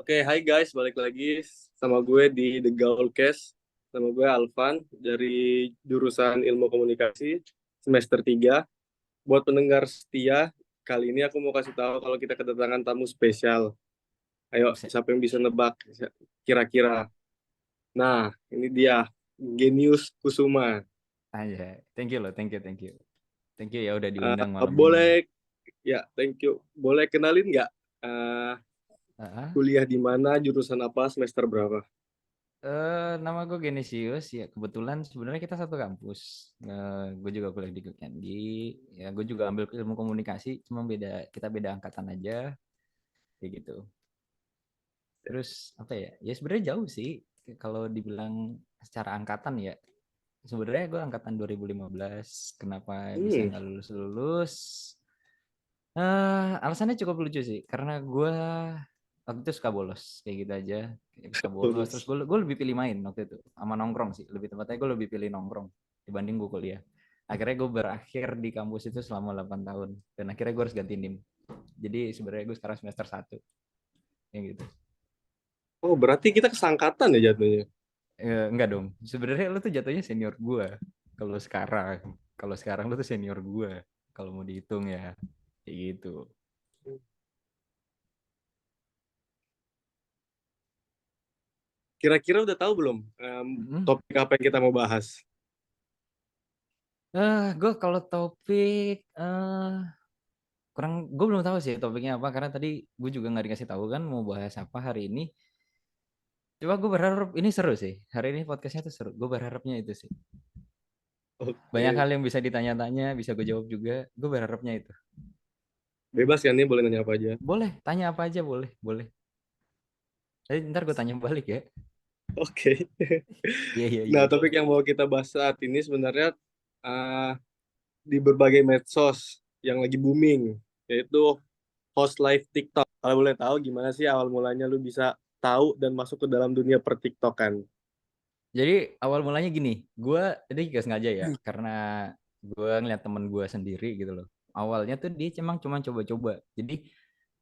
Oke, hai guys, balik lagi sama gue di The Gaulcast. Sama gue Alvan dari jurusan Ilmu Komunikasi semester 3. Buat pendengar setia, kali ini aku mau kasih tahu kalau kita kedatangan tamu spesial. Ayo, Buset. siapa yang bisa nebak kira-kira? Nah, ini dia, Genius Kusuma. Aja. Thank you loh, thank you, thank you. Thank you ya udah diundang malam ini. Boleh, ya, thank you. Boleh kenalin nggak eh, Ah, kuliah di mana, jurusan apa, semester berapa? Nama gue Genesius ya. Kebetulan sebenarnya kita satu kampus. Gue juga kuliah di Gukyangi. Ya, gue juga ambil ilmu komunikasi, cuma kita beda angkatan aja, kayak gitu. Terus apa ya? Ya sebenarnya jauh sih kalau dibilang secara angkatan ya. Sebenarnya gue angkatan 2015. Kenapa bisa Hmm, nggak lulus-lulus? Alasannya cukup lucu sih, karena gue waktu itu suka bolos, kayak gitu aja. Kayak suka bolos, terus lulus. gue lebih pilih main waktu itu, sama nongkrong sih, lebih tepatnya gue lebih pilih nongkrong dibanding gue kuliah. Akhirnya gue berakhir di kampus itu selama 8 tahun, dan akhirnya gue harus ganti NIM. Jadi sebenarnya gue sekarang semester 1, kayak gitu. Oh, berarti kita kesangkatan ya jatuhnya. Enggak dong, sebenarnya lu tuh jatuhnya senior gue. Kalau sekarang, lu tuh senior gue, kalau mau dihitung ya, kayak gitu. Kira-kira udah tahu belum Mm. topik apa yang kita mau bahas? Gue kalau topik kurang, gue belum tahu sih topiknya apa karena tadi gue juga nggak dikasih tahu kan mau bahas apa hari ini. Coba gue berharap ini seru sih. Hari ini podcastnya tuh seru. Gue berharapnya itu sih. Banyak Oke, hal yang bisa ditanya-tanya, bisa gue jawab juga. Gue berharapnya itu. bebas ya nih, boleh nanya apa aja. Boleh, tanya apa aja boleh, boleh. Tapi ntar gue tanya balik ya. Oke. Iya iya Nah, iya. topik yang mau kita bahas saat ini sebenarnya uh, di berbagai medsos yang lagi booming, yaitu host live TikTok. Kalau boleh tahu gimana sih awal mulanya lu bisa tahu dan masuk ke dalam dunia pertiktokan? Jadi awal mulanya gini, gue ini gak sengaja ya, karena gue ngeliat temen gue sendiri gitu loh. Awalnya tuh dia cuma coba-coba. Jadi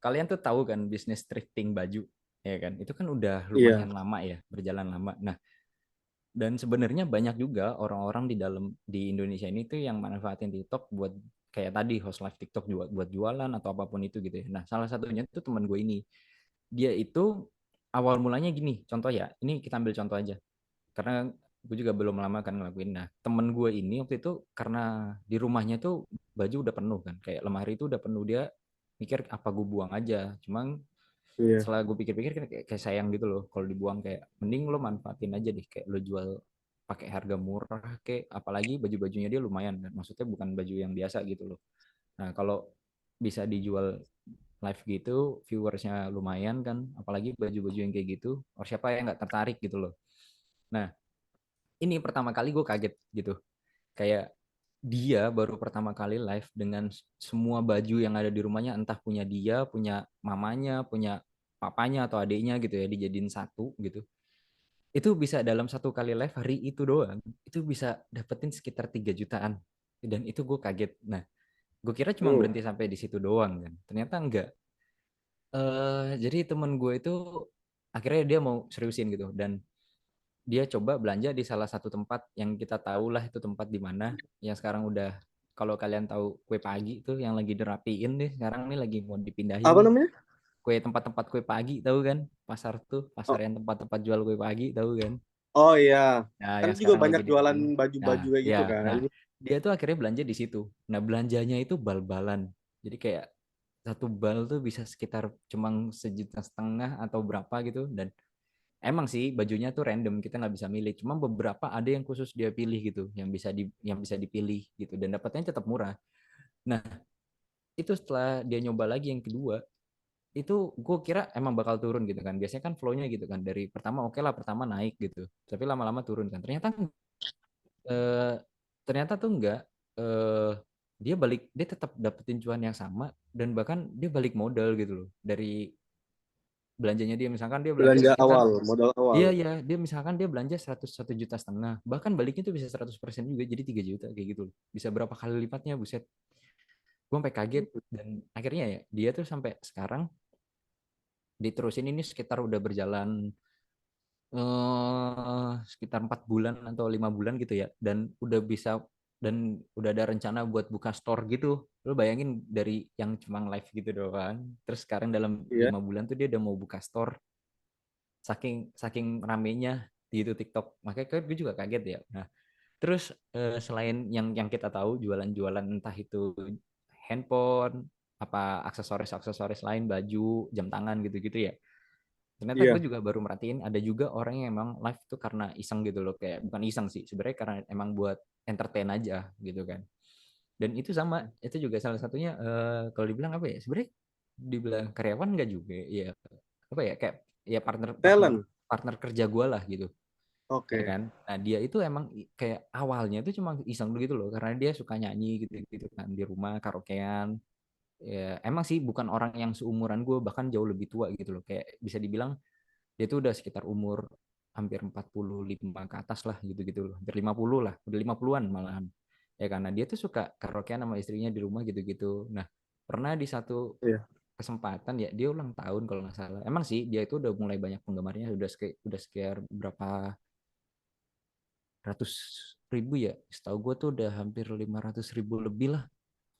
kalian tuh tahu kan bisnis thrifting baju, ya kan? Itu kan udah Iya, lumayan lama ya, berjalan lama. Nah, dan sebenarnya banyak juga orang-orang di Indonesia ini tuh yang manfaatin TikTok buat kayak tadi host live TikTok juga buat jualan atau apapun itu gitu ya. Nah, salah satunya tuh teman gue ini. Dia itu awal mulanya gini, contoh ya. Ini kita ambil contoh aja karena gue juga belum lama kan ngelakuin. Nah, temen gue ini waktu itu karena di rumahnya tuh baju udah penuh kan, kayak lemari itu udah penuh. Dia mikir apa gue buang aja, cuman iya. setelah gue pikir-pikir kan kayak sayang gitu loh kalau dibuang, kayak mending lo manfaatin aja deh, kayak lo jual pakai harga murah, kayak apalagi baju-bajunya dia lumayan kan, maksudnya bukan baju yang biasa gitu loh. Nah, kalau bisa dijual live gitu viewersnya lumayan kan, apalagi baju-baju yang kayak gitu, or siapa yang nggak tertarik gitu loh. Nah, ini pertama kali gue kaget gitu, kayak dia baru pertama kali live dengan semua baju yang ada di rumahnya, entah punya dia, punya mamanya, punya papanya atau adiknya gitu ya, dijadiin satu gitu. Itu bisa dalam satu kali live hari itu doang, itu bisa dapetin sekitar 3 jutaan. Dan itu gue kaget. Nah, gue kira cuma Oh, berhenti sampai di situ doang kan. Ternyata enggak. Jadi temen gue itu akhirnya dia mau seriusin gitu, dan dia coba belanja di salah satu tempat yang kita tahu lah itu tempat di mana, yang sekarang udah, kalau kalian tahu kue pagi itu yang lagi dirapiin nih sekarang nih, lagi mau dipindahin apa nih. namanya? Kue, tempat-tempat kue pagi tahu kan, pasar tuh, pasar Oh, yang tempat-tempat jual kue pagi tahu kan. oh iya. Nah, Kan yang juga sekarang lagi banyak jualan dirapiin. baju-baju Nah, kayak ya, gitu kan. nah dia tuh akhirnya belanja di situ. Nah, belanjanya itu bal-balan. Jadi kayak satu bal tuh bisa sekitar cuma 1,5 juta atau berapa gitu. Dan emang sih bajunya tuh random, kita nggak bisa milih. Cuma beberapa ada yang khusus dia pilih gitu, yang bisa dipilih gitu, dan dapatnya tetap murah. Nah, itu setelah dia nyoba lagi yang kedua, itu gue kira emang bakal turun gitu kan. Biasanya kan flow-nya gitu kan. Dari pertama oke lah, pertama naik gitu. Tapi lama-lama turun kan. Eh, ternyata tuh enggak. Eh, dia tetap dapetin cuan yang sama, dan bahkan dia balik modal gitu loh. Dari belanjanya dia, misalkan dia belanja Belanja sekitar. awal, modal awal. Iya, iya, dia misalkan dia belanja 101,5 juta, bahkan baliknya tuh bisa 100% juga, jadi 3 juta kayak gitu loh. Bisa berapa kali lipatnya, buset. Gue sampai kaget, dan akhirnya ya dia tuh sampai sekarang diterusin ini sekitar udah berjalan sekitar 4 bulan atau 5 bulan gitu ya, dan udah ada rencana buat buka store gitu. Lo bayangin dari yang cuma live gitu doang, terus sekarang dalam Iya, 5 bulan tuh dia udah mau buka store, saking saking ramenya di itu TikTok. Makanya kan gue juga kaget ya. Nah, terus selain yang kita tahu jualan-jualan entah itu handphone, apa aksesoris-aksesoris lain, baju, jam tangan gitu-gitu ya. Ternyata gue iya, juga baru merhatiin ada juga orang yang emang live tuh karena iseng gitu loh, kayak bukan iseng sih sebenarnya, karena emang buat entertain aja gitu kan. Dan itu sama, itu juga salah satunya kalau dibilang apa ya, sebenarnya dibilang karyawan enggak juga ya, apa ya, kayak ya partner partner talent. partner kerja gue lah gitu ya Oke. kan. Nah dia itu emang kayak awalnya itu cuma iseng gitu loh, karena dia suka nyanyi gitu gitu kan di rumah karaokean. Ya emang sih bukan orang yang seumuran gue, bahkan jauh lebih tua gitu loh, kayak bisa dibilang dia tuh udah sekitar umur hampir 45 ke atas lah gitu-gitu loh. Hampir 50 lah, udah 50-an malahan. Ya karena dia tuh suka karaokean sama istrinya di rumah gitu-gitu. Nah, pernah di satu Iya. kesempatan ya dia ulang tahun kalau nggak salah. Emang sih dia itu udah mulai banyak penggemarnya, udah sekitar berapa ratus ribu ya. Setahu gue tuh udah hampir 500 ribu lebih lah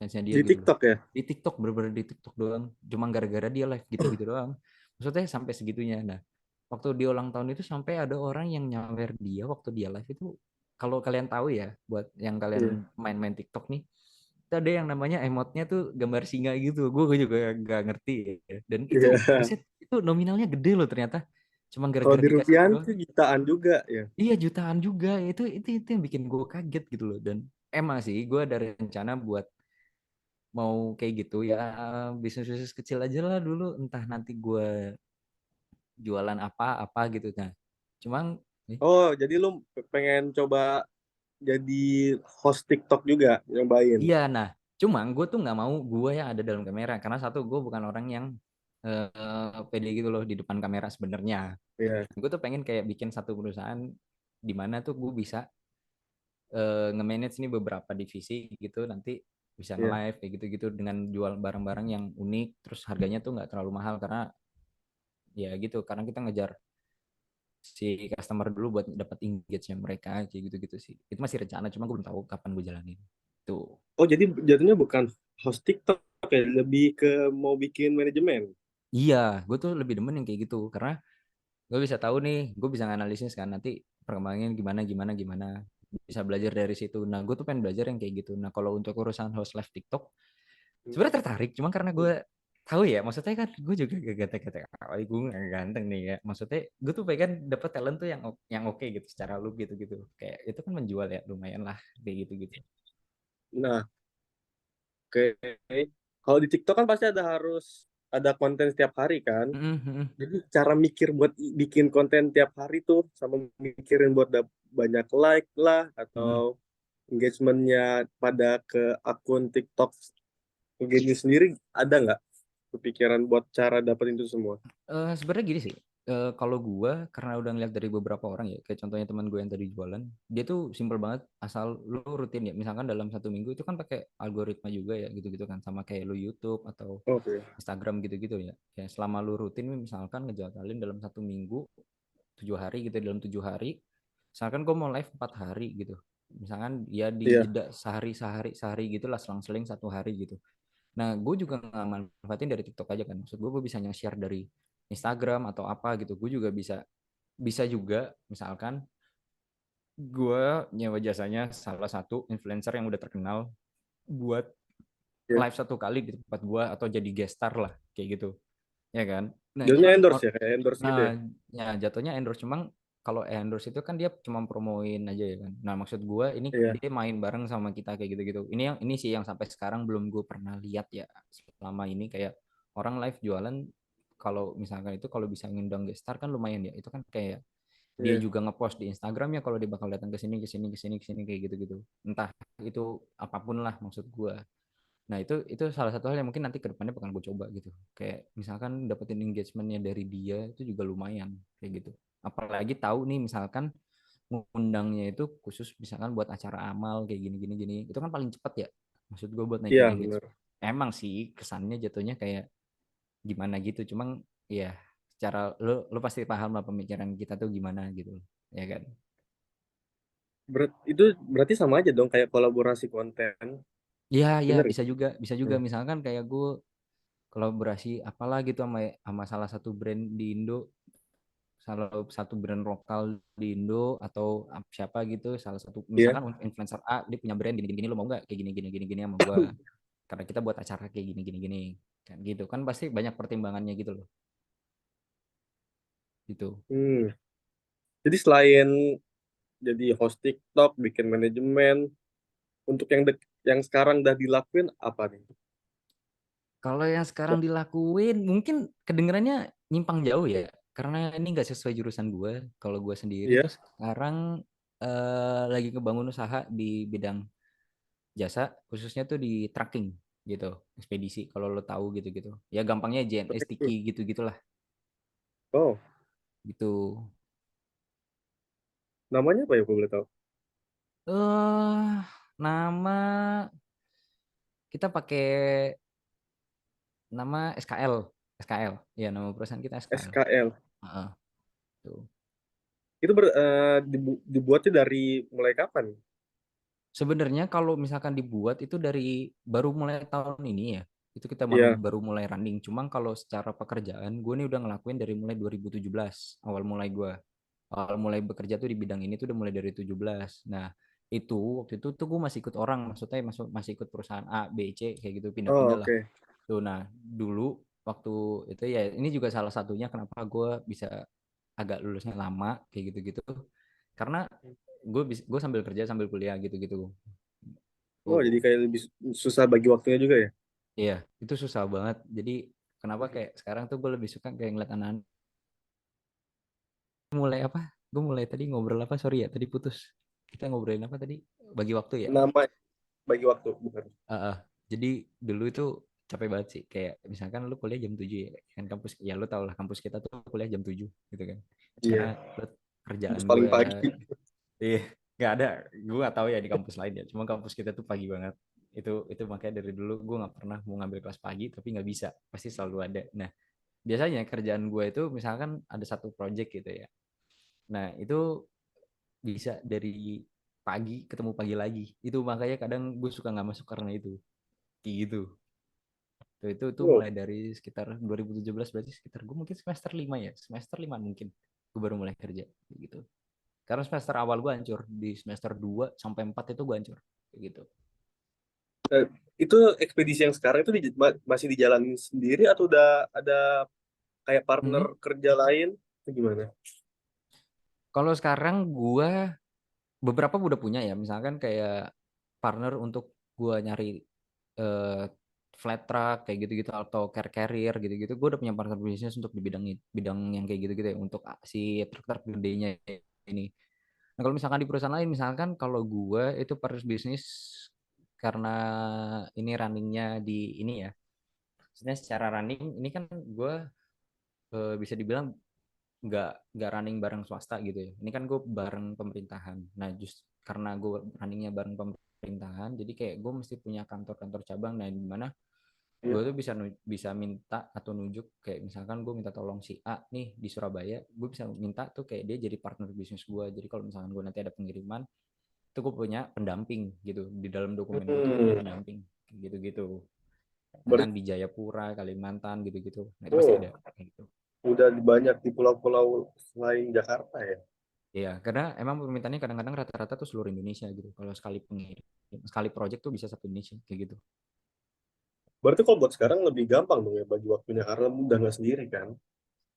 fansnya dia Di gitu loh. TikTok ya? Di TikTok, bener-bener di TikTok doang. Cuma gara-gara dia live gitu-gitu doang. Maksudnya sampai segitunya. Nah, waktu dia ulang tahun itu sampai ada orang yang nyawer dia waktu dia live itu. Kalau kalian tahu ya, buat yang Iya. kalian main-main TikTok nih, itu ada yang namanya emotnya tuh gambar singa gitu. Gue juga gak ngerti ya. Dan itu Iya. buset, itu nominalnya gede loh ternyata. Cuma Kalau gara-gara di dikasih itu rupiah doang. itu jutaan juga ya. Iya jutaan juga. Itu yang bikin gue kaget gitu loh. Dan emang sih gue ada rencana buat mau kayak gitu ya, bisnis-bisnis kecil aja lah dulu, entah nanti gue jualan apa-apa gitu. Nah, cuman Oh, jadi lu pengen coba jadi host TikTok juga, nyobain. iya, nah cuman gue tuh nggak mau gue yang ada dalam kamera, karena satu gue bukan orang yang pede gitu loh di depan kamera sebenarnya. Iya, Gue tuh pengen kayak bikin satu perusahaan di mana tuh gue bisa nge-manage nih beberapa divisi gitu, nanti bisa iya, nge-live kayak gitu-gitu dengan jual barang-barang yang unik, terus harganya tuh nggak terlalu mahal, karena ya gitu, karena kita ngejar si customer dulu buat dapat engage-nya mereka kayak gitu-gitu sih. Itu masih rencana, cuma gue belum tahu kapan gue jalanin. Tuh. oh, jadi jatuhnya bukan host TikTok ya, lebih ke mau bikin manajemen. Iya, gue tuh lebih demen yang kayak gitu karena gue bisa tahu nih, gue bisa analisis kan nanti perkembangannya gimana gimana gimana. Bisa belajar dari situ. Nah, gue tuh pengen belajar yang kayak gitu. Nah, kalau untuk urusan host live TikTok, sebenarnya tertarik, cuma karena gue tahu ya, maksudnya kan gue juga gak ganteng-ganteng, gue gak ganteng nih ya. Maksudnya gue tuh pengen dapet talent tuh yang oke gitu secara look gitu-gitu. Kayak itu kan menjual ya, lumayan lah kayak gitu-gitu. Nah, oke. Kalau di TikTok kan pasti ada konten setiap hari kan. Mm-mm. Jadi cara mikir buat bikin konten tiap hari tuh sama mikirin buat banyak like lah Mm-mm. atau engagementnya pada ke akun TikTok game sendiri ada nggak kepikiran buat cara dapetin itu semua? Sebenarnya gini sih, kalau gue karena udah ngeliat dari beberapa orang ya, kayak contohnya teman gue yang tadi jualan, dia tuh simple banget, asal lu rutin ya, misalkan dalam 1 minggu itu kan pakai algoritma juga ya, gitu-gitu kan, sama kayak lu YouTube atau Oke. Instagram gitu-gitu ya. Ya selama lu rutin misalkan ngejadwalin dalam 1 minggu 7 hari gitu, dalam 7 hari, misalkan gue mau live 4 hari gitu, misalkan ya di Iya, jeda sehari sehari sehari gitulah, selang-seling 1 hari gitu. Nah, gue juga nggak manfaatin dari TikTok aja kan. Maksud gue bisa nge-share dari Instagram atau apa gitu. Gue juga bisa bisa juga misalkan gue nyewa jasanya salah satu influencer yang udah terkenal buat iya. live 1 kali di tempat gue atau jadi guest star lah kayak gitu, ya kan. Nah itu Jadinya kan endorse ya, kayak endorse gitu nah ya. ya jatuhnya endorse, cuma kalau endorse itu kan dia cuma promoin aja ya kan. Nah maksud gue ini Iya, dia main bareng sama kita kayak gitu-gitu. Ini sih yang sampai sekarang belum gue pernah lihat ya selama ini, kayak orang live jualan, kalau misalkan itu kalau bisa ngundang guest star kan lumayan ya. Itu kan kayak dia iya, juga ngepost di Instagramnya kalau dia bakal datang ke sini ke sini ke sini ke sini kayak gitu-gitu. Entah itu apapun lah maksud gue. Nah, itu salah satu hal yang mungkin nanti ke depannya bakal gue coba gitu. Kayak misalkan dapetin engagementnya dari dia itu juga lumayan kayak gitu. Apalagi tahu nih misalkan ngundangnya itu khusus misalkan buat acara amal kayak gini gini gini. Itu kan paling cepat ya. Maksud gue buat naikin iya benar. engagement. Emang sih kesannya jatuhnya kayak gimana gitu. Cuman ya cara lu pasti paham lah pemikiran kita tuh gimana gitu, ya kan? Itu berarti sama aja dong kayak kolaborasi konten, Iya, iya, bener bisa gak? juga, bisa juga. Hmm. Misalkan kayak gue kolaborasi apalah gitu sama sama salah satu brand di Indo, salah satu brand lokal di Indo atau siapa gitu, salah satu Iya. misalkan influencer A dia punya brand gini gini, lo mau nggak kayak gini gini gini gini sama gue, karena kita buat acara kayak gini gini gini, kan gitu kan pasti banyak pertimbangannya gitu loh, gitu. Hmm. Jadi selain jadi host TikTok, bikin manajemen, untuk yang sekarang udah dilakuin apa nih? Kalau yang sekarang dilakuin mungkin kedengarannya nyimpang jauh ya, karena ini nggak sesuai jurusan gue. Kalau gue sendiri Iya. tuh sekarang lagi ngebangun usaha di bidang jasa, khususnya tuh di trucking gitu, ekspedisi. Kalau lo tahu gitu-gitu, ya gampangnya JNS, Tiki gitu-gitulah, Oh, gitu. namanya apa ya, kalau boleh tahu? Nama kita pakai nama SKL, SKL, ya nama perusahaan kita SKL. SKL. Heeh, tuh. Itu dibuatnya dari mulai kapan? Sebenarnya kalau misalkan dibuat itu dari baru mulai tahun ini ya. Itu kita Iya. baru mulai running. Cuma kalau secara pekerjaan gue nih udah ngelakuin dari mulai 2017. Awal mulai gue. Awal mulai bekerja tuh di bidang ini tuh udah mulai dari 17. Nah, itu waktu itu tuh gue masih ikut orang, maksudnya masih ikut perusahaan A, B, C kayak gitu Oh, pindah-pindah lah. oke. Tuh nah, dulu waktu itu ya ini juga salah satunya kenapa gue bisa agak lulusnya lama kayak gitu-gitu. Karena gue sambil kerja sambil kuliah gitu-gitu. Oh, jadi Oh, kayak lebih susah bagi waktunya juga ya? iya, itu susah banget. Jadi kenapa kayak sekarang tuh gue lebih suka kayak ngeliat anak mulai apa? Gue mulai tadi ngobrol apa? Sorry ya, tadi putus. Kita ngobrolin apa tadi? Bagi waktu ya. Nama bagi waktu, bukan? Ah, jadi dulu itu capek banget sih. Kayak misalkan lu kuliah jam 7 ya, kan kampus ya lu tau lah kampus kita tuh kuliah jam 7 gitu kan. Karena Iya. lu kerjaan Terus gue paling pagi. iya nggak ada, gue nggak tahu ya di kampus lain ya. Cuma kampus kita tuh pagi banget. Itu makanya dari dulu gue nggak pernah mau ngambil kelas pagi tapi nggak bisa, pasti selalu ada. Nah, biasanya kerjaan gue itu misalkan ada satu project gitu ya. Nah, itu bisa dari pagi ketemu pagi lagi. Itu makanya kadang gue suka nggak masuk karena itu. Kayak gitu. Itu Oh, mulai dari sekitar 2017 berarti sekitar gue mungkin semester 5 ya. Semester 5 mungkin gue baru mulai kerja kayak gitu. Karena semester awal gue hancur, di semester 2 sampai 4 itu gue hancur kayak gitu. eh, itu ekspedisi yang sekarang itu masih dijalanin sendiri atau udah ada kayak partner Hmm. kerja lain? Itu gimana? Kalau sekarang gue beberapa udah punya ya, misalkan kayak partner untuk gue nyari eh, flat truck kayak gitu-gitu atau car carrier gitu-gitu, gue udah punya partner bisnis untuk di bidang bidang yang kayak gitu-gitu ya, untuk si truk-truk gedenya ini. Nah, kalau misalkan di perusahaan lain, misalkan kalau gue itu partner bisnis karena ini runningnya di ini ya, sebenarnya secara running ini kan gue bisa dibilang nggak running bareng swasta gitu ya. Ini kan gue bareng pemerintahan. Nah, just karena gue runningnya bareng pemerintahan, jadi kayak gue mesti punya kantor-kantor cabang. Nah, di mana gue Iya. tuh bisa minta atau nunjuk kayak misalkan gue minta tolong si A nih di Surabaya, gue bisa minta tuh kayak dia jadi partner bisnis gue. Jadi kalau misalkan gue nanti ada pengiriman, itu gue punya pendamping gitu. Di dalam dokumen gue tuh gue punya Hmm. pendamping gitu-gitu. Nah, kan Berarti, di Jayapura, Kalimantan gitu-gitu. Nah, itu pasti oh, ada kayak gitu. udah banyak di pulau-pulau selain Jakarta ya? Iya, karena emang permintaannya kadang-kadang rata-rata tuh seluruh Indonesia gitu. Kalau sekali pengirim, sekali project tuh bisa satu Indonesia kayak gitu. Berarti kalau buat sekarang lebih gampang dong ya bagi waktunya karena udah nggak sendiri kan?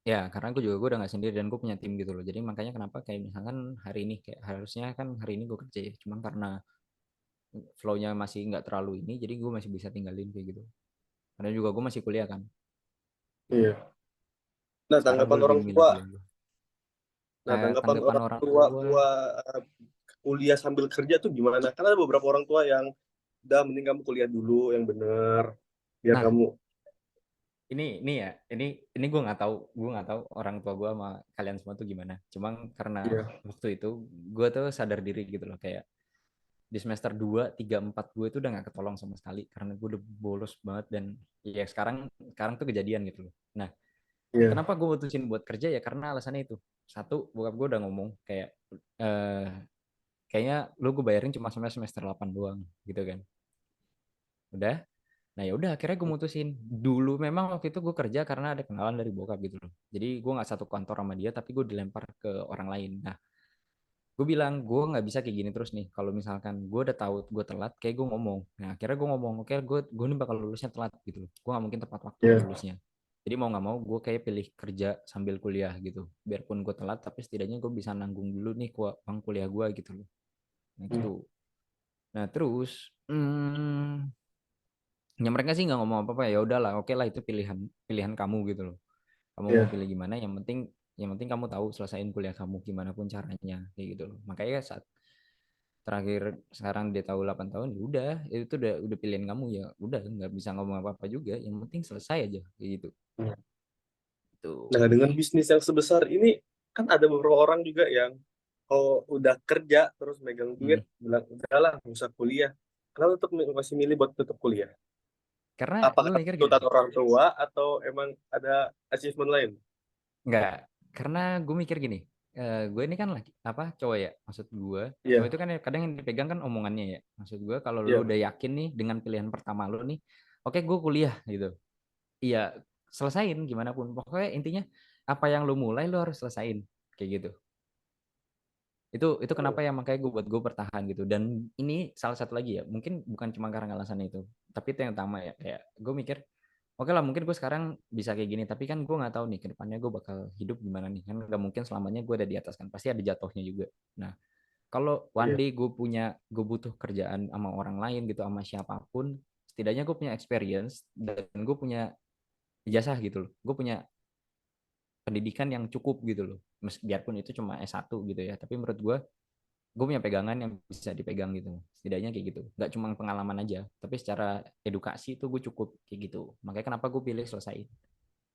Ya, karena gue udah nggak sendiri dan gue punya tim gitu loh. Jadi makanya kenapa kayak misalkan hari ini kayak harusnya kan hari ini gue kerja ya. Cuman karena flow-nya masih nggak terlalu ini, jadi gue masih bisa tinggalin kayak gitu. Karena juga gue masih kuliah kan. Gitu. Iya. Nah, Sekarang gue lebih milih kuliah gue. tanggapan Tanggapan orang orang tua tua, gua kuliah sambil kerja tuh gimana? Karena ada beberapa orang tua yang udah mending kamu kuliah dulu yang bener biar nah kamu. ini ya, ini gue nggak tahu orang tua gue sama kalian semua tuh gimana. Cuman karena Iya. waktu itu gue tuh sadar diri gitu loh kayak di semester 2 3 4 gue itu udah nggak ketolong sama sekali karena gue udah bolos banget dan ya sekarang sekarang tuh kejadian gitu loh. Nah, Iya. Kenapa gue mutusin buat kerja ya karena alasannya itu. Satu, bokap gue udah ngomong kayak eh kayaknya lu gue bayarin cuma sampai semester 8 doang gitu kan. Udah. Nah ya udah akhirnya gue mutusin. Dulu memang waktu itu gue kerja karena ada kenalan dari bokap gitu loh. Jadi gue nggak satu kantor sama dia tapi gue dilempar ke orang lain. Nah, gue bilang gue nggak bisa kayak gini terus nih. Kalau misalkan gue udah tahu gue telat, kayak gue ngomong. Nah akhirnya gue ngomong, oke gue nih bakal lulusnya telat gitu loh. Gue nggak mungkin tepat waktu Iya. lulusnya. Jadi mau nggak mau gue kayak pilih kerja sambil kuliah gitu. Biarpun gue telat, tapi setidaknya gue bisa nanggung dulu nih uang kuliah gue gitu loh. Nah Hmm. gitu. Nah terus, ya mereka sih nggak ngomong apa-apa, ya udahlah, oke lah itu pilihan pilihan kamu gitu loh. Kamu mau Iya. pilih gimana? Yang penting kamu tahu selesaiin kuliah kamu gimana pun caranya kayak gitu loh. Makanya saat terakhir sekarang dia tahu 8 tahun, ya udah itu udah pilihan kamu, ya udah nggak bisa ngomong apa-apa juga, yang penting selesai aja kayak gitu. Hmm. Tuh. Nah, dengan bisnis yang sebesar ini, kan ada beberapa orang juga yang kalau udah kerja terus megang Hmm. duit, bilang, udahlah, nggak usah kuliah. Kenapa tetap masih milih buat tetap kuliah? Karena gue Apakah mikir gini, tuntutan orang tua atau emang ada achievement lain? nggak, karena gue mikir gini, gue ini kan lagi apa cowok ya, maksud gue cowok Iya, itu kan kadang yang dipegang kan omongannya ya, maksud gue kalau lu iya, udah yakin nih dengan pilihan pertama lu nih, oke gue kuliah gitu, iya selesain gimana pun, pokoknya intinya apa yang lu mulai lu harus selesain kayak gitu. Itu kenapa ya makanya gue bertahan gitu. Dan ini salah satu lagi ya, mungkin bukan cuma karena alasan itu, tapi itu yang utama ya, kayak gue mikir oke lah mungkin gue sekarang bisa kayak gini, tapi kan gue nggak tahu nih ke depannya gue bakal hidup gimana nih, kan nggak mungkin selamanya gue ada di atas, kan pasti ada jatuhnya juga. Nah kalau one iya. day gue butuh kerjaan sama orang lain gitu, sama siapapun, setidaknya gue punya experience dan gue punya ijazah gitu loh, gue punya pendidikan yang cukup gitu loh, biarpun itu cuma S1 gitu ya, tapi menurut gue punya pegangan yang bisa dipegang gitu, setidaknya kayak gitu, nggak cuma pengalaman aja tapi secara edukasi itu gue cukup kayak gitu. Makanya kenapa gue pilih selesai,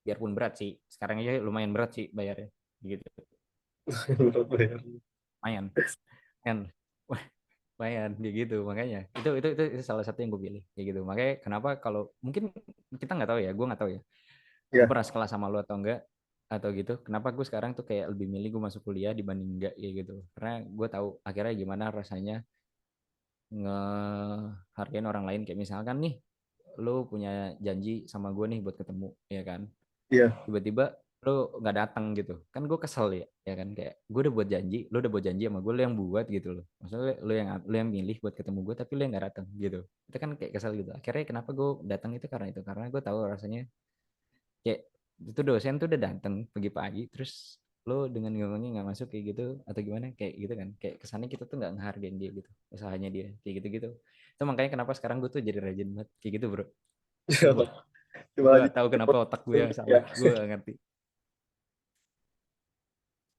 biarpun berat sih sekarang aja, lumayan berat sih bayarnya gitu, Menurut bayar. lumayan kan. Wah, lumayan kayak gitu, makanya itu salah satu yang gue pilih kayak gitu. Makanya kenapa kalau mungkin kita nggak tahu ya, gue nggak tahu ya, gue Iya. pernah sekelas sama lu atau enggak atau gitu, kenapa gue sekarang tuh kayak lebih milih gue masuk kuliah dibanding enggak ya gitu, karena gue tahu akhirnya gimana rasanya ngehargain orang lain. Kayak misalkan nih lu punya janji sama gue nih buat ketemu ya kan, Iya. tiba-tiba lu nggak datang gitu kan, gue kesel ya kan, kayak gue udah buat janji, lu udah buat janji sama gue, lu yang buat gitu loh, maksudnya lu yang milih buat ketemu gue tapi lu yang nggak datang gitu, itu kan kayak kesel gitu. Akhirnya kenapa gue datang itu karena itu, karena gue tahu rasanya kayak itu dosen tuh udah datang pagi-pagi terus lo dengan ngomongnya nggak masuk kayak gitu atau gimana kayak gitu kan, kayak kesannya kita tuh nggak ngehargain dia gitu, usahanya dia kayak gitu gitu. Itu makanya kenapa sekarang gue tuh jadi rajin banget kayak gitu bro, sumpah. Coba Gue lagi. gak tahu kenapa otak gue yang Ya. salah, gue gak ngerti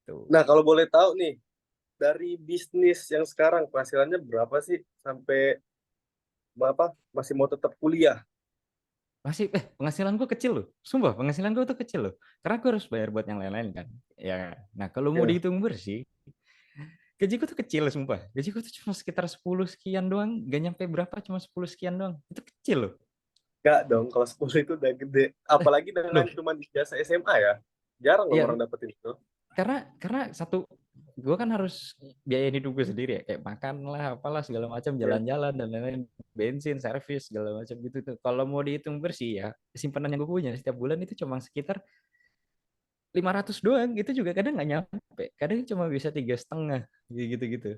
tuh. Nah, kalau boleh tahu nih, dari bisnis yang sekarang penghasilannya berapa sih sampai apa masih mau tetap kuliah? Masih penghasilan gue kecil loh, sumpah penghasilan gue tuh kecil loh, karena gue harus bayar buat yang lain-lain kan ya. Nah kalau mau Ya, dihitung bersih, gajiku tuh kecil sumpah, gajiku tuh cuma sekitar 10 sekian doang, gak nyampe berapa, cuma 10 sekian doang, itu kecil loh. enggak dong, kalau 10 itu udah gede. Apalagi dengan Loh, cuma ijazah SMA ya. Jarang dong ya orang dapetin itu. karena satu, gue kan harus biayain hidup gue sendiri ya, kayak makan lah apalah segala macam, Ya. jalan-jalan dan lain-lain, bensin servis segala macam gitu tuh. Kalau mau dihitung bersih ya, simpanan yang gue punya setiap bulan itu cuma sekitar 500 doang, itu juga kadang nggak nyampe, kadang cuma bisa 3,5 gitu gitu,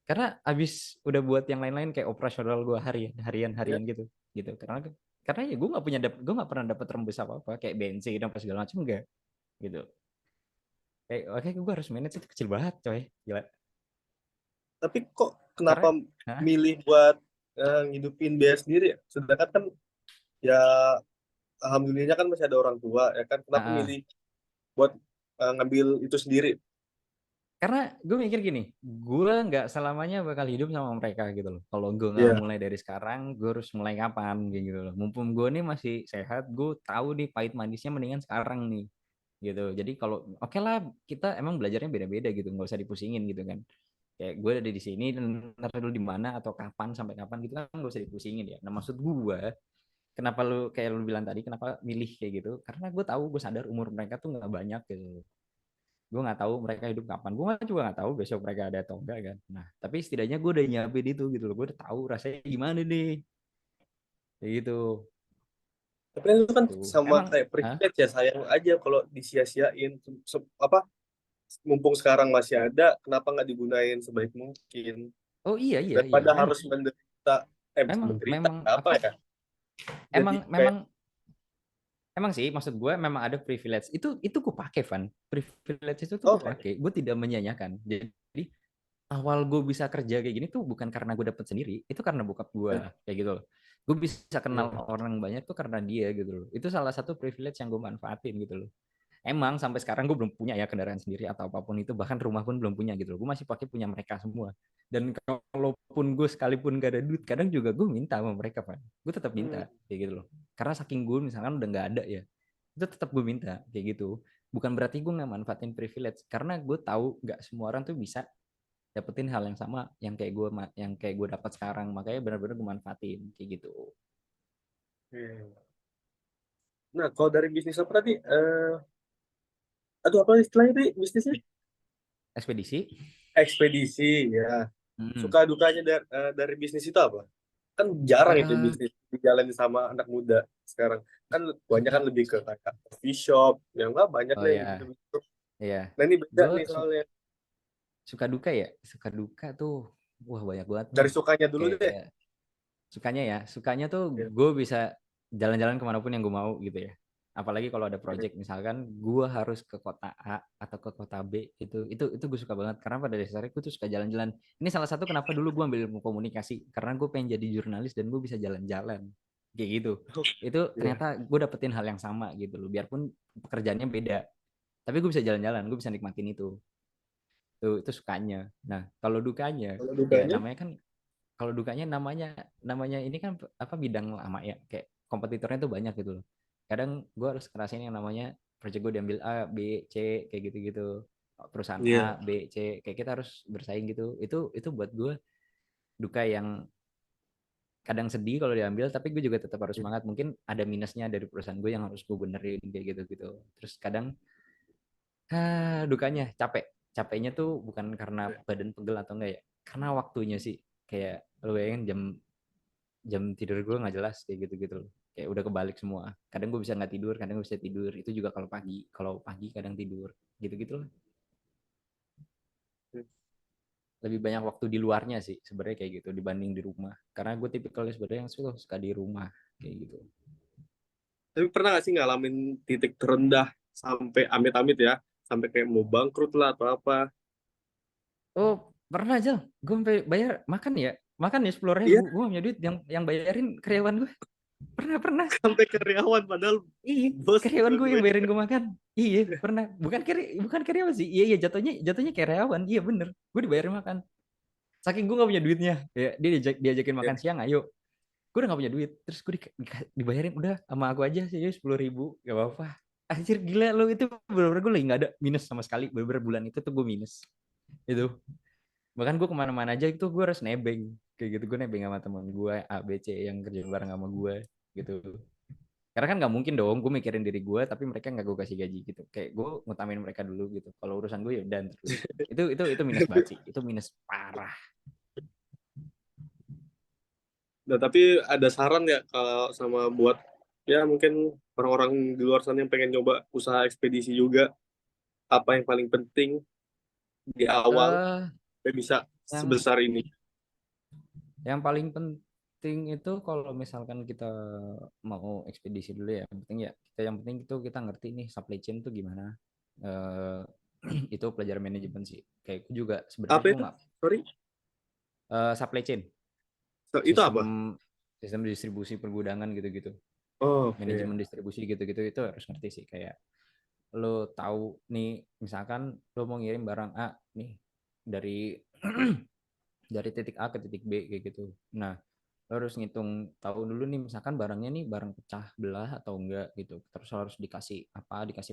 karena abis udah buat yang lain-lain kayak operasional gue harian harian Ya. harian gitu gitu. Karena ya gue nggak pernah dapat rembes apa apa kayak bensin apa segala macam, enggak gitu. Kayak oke gue harus manage, itu kecil banget coy, gila. Tapi kok kenapa Karena hah? milih buat ngidupin biaya sendiri ya? Sedangkan kan ya alhamdulillahnya kan masih ada orang tua ya kan. Kenapa Ah, ah. milih buat ngambil itu sendiri? Karena gue mikir gini, gue nggak selamanya bakal hidup sama mereka gitu loh. Kalau gue nggak Iya. mulai dari sekarang, gue harus mulai kapan kayak gitu loh. Mumpung gue nih masih sehat, gue tahu nih pahit manisnya mendingan sekarang nih gitu. Jadi kalau oke lah, kita emang belajarnya beda-beda gitu, nggak usah dipusingin gitu kan. Kayak gue ada di sini dan ntar dulu di mana atau kapan sampai kapan gitu kan nggak usah dipusingin ya. Nah maksud gue kenapa lu kayak lu bilang tadi kenapa milih kayak gitu? Karena gue tahu, gue sadar umur mereka tuh nggak banyak gitu. Gue nggak tahu mereka hidup kapan. Gue juga nggak tahu besok mereka ada atau enggak kan. Nah, tapi setidaknya gue udah nyiapin itu gitu loh. Gue udah tahu rasanya gimana nih. Kayak gitu. Tapi kan itu kan Tuh. sama Emang, kayak ah? privilege ya, sayang aja kalau disia-siain. Apa, mumpung sekarang masih ada, kenapa nggak digunain sebaik mungkin Oh iya iya iya. daripada Memang harus menderita, memang menderita memang apa apa? ya, jadi Emang kayak memang emang sih maksud gue memang ada privilege. Itu gue pakai Van. Privilege itu tuh gue oke. pakai. Gue tidak menyanyikan. Jadi awal gue bisa kerja kayak gini tuh bukan karena gue dapet sendiri, itu karena bokap gue kayak gitu loh. Gue bisa kenal Iya. orang banyak tuh karena dia gitu loh. Itu salah satu privilege yang gue manfaatin gitu loh. Emang sampai sekarang gue belum punya ya kendaraan sendiri atau apapun itu, bahkan rumah pun belum punya gitu loh. Gue masih pakai punya mereka semua. Dan kalaupun gue sekalipun gak ada duit, kadang juga gue minta sama mereka, Pak. Gue tetap Hmm. minta kayak gitu loh. Karena saking gue misalkan udah nggak ada ya, itu tetap gue minta kayak gitu. Bukan berarti gue nggak manfaatin privilege, karena gue tahu nggak semua orang tuh bisa dapetin hal yang sama yang kayak gue dapat sekarang, makanya benar-benar gue manfaatin kayak gitu. Iya. Nah, kalau dari bisnis apa tadi, aduh apa istilahnya tadi bisnisnya, Ekspedisi. ekspedisi ya. Hmm. Suka dukanya dari bisnis itu apa? Kan jarang itu Eh, bisnis dijalani sama anak muda sekarang, kan banyak kan suka lebih ke kayak coffee shop yang nggak banyak oh deh ya gitu gitu. ya Nah ini beda gue nih soalnya. suka duka ya, suka duka tuh wah banyak banget bro. Dari sukanya dulu deh. Kayak sukanya ya, sukanya tuh Ya. gue bisa jalan-jalan kemanapun yang gue mau gitu ya. Apalagi kalau ada project misalkan gue harus ke kota A atau ke kota B, itu gue suka banget karena pada dasarnya gue tuh suka jalan-jalan. Ini salah satu kenapa dulu gue ambil ilmu komunikasi, karena gue pengen jadi jurnalis dan gue bisa jalan-jalan kayak gitu. Itu Ya. ternyata gue dapetin hal yang sama gitu loh, biarpun pekerjaannya beda, tapi gue bisa jalan-jalan, gue bisa nikmatin itu sukanya. Nah kalau dukanya Kalau ya dukanya, namanya kan, kalau dukanya namanya namanya ini kan apa, bidang lama ya, kayak kompetitornya tuh banyak gitu loh. Kadang gue harus ngerasain yang namanya project gue diambil A B C kayak gitu-gitu, perusahaan A iya. B C kayak kita harus bersaing gitu. Itu buat gue duka yang kadang sedih kalau diambil, tapi gue juga tetap harus semangat. Mungkin ada minusnya dari perusahaan gue yang harus gue benerin kayak gitu-gitu. Terus kadang dukanya capeknya tuh bukan karena badan pegel atau enggak ya, karena waktunya sih. Kayak lu bayangin jam jam tidur gue nggak jelas kayak gitu-gitu loh. Kayak udah kebalik semua. Kadang gue bisa nggak tidur, kadang gue bisa tidur. Itu juga kalau pagi kadang tidur. Gitu-gitu loh. Lebih banyak waktu di luarnya sih sebenarnya kayak gitu dibanding di rumah. Karena gue tipikalnya sebenarnya yang suka di rumah kayak gitu. Tapi pernah gak sih ngalamin titik terendah sampai amit-amit ya, sampai kayak mau bangkrut lah atau apa? Oh, pernah aja. Gue sampai bayar makan ya 10.000. Iya, Gue punya duit yang bayarin karyawan gue. Pernah. sampai karyawan padahal Iya, bos karyawan gue yang dua-duanya. bayarin gue makan. Iya, pernah. Bukan karyawan sih. Iya, iya, jatuhnya karyawan. Iya, bener. Gue dibayarin makan. Saking gue gak punya duitnya. Ya, diajakin makan siang, ayo. Gue udah gak punya duit. Terus gue dibayarin, udah sama aku aja sih 10.000. Gak apa-apa. Anjir gila lo, itu bener-bener gue lagi gak ada minus sama sekali. Bener-bener bulan itu tuh gue minus. Itu. Bahkan gue kemana-mana aja itu gue harus nebeng. Kayak gitu, gue nebeng sama teman gue A, B, C yang kerja bareng sama gue. Gitu. Karena kan nggak mungkin dong gue mikirin diri gue tapi mereka nggak gue kasih gaji gitu, kayak gue ngutamin mereka dulu gitu, kalau urusan gue ya udah terus. Itu minus banget sih, itu minus parah. Nah, tapi ada saran nggak kalau sama buat ya mungkin orang-orang di luar sana yang pengen nyoba usaha ekspedisi juga, apa yang paling penting di awal eh supaya bisa yang sebesar ini? yang paling penting itu kalau misalkan kita mau ekspedisi dulu ya, yang penting itu kita ngerti nih supply chain tuh gimana. eh itu pelajaran manajemen sih, kayak gue juga sebenarnya Apa gue itu? nggak Sorry, supply chain, itu sistem apa? sistem distribusi pergudangan gitu-gitu, Oh, oke. manajemen distribusi gitu-gitu, itu harus ngerti sih. Kayak lo tahu nih misalkan lo mau ngirim barang A nih dari dari titik A ke titik B kayak gitu. Nah, lo harus ngitung tahu dulu nih misalkan barangnya nih barang pecah belah atau enggak gitu. Terus lo harus dikasih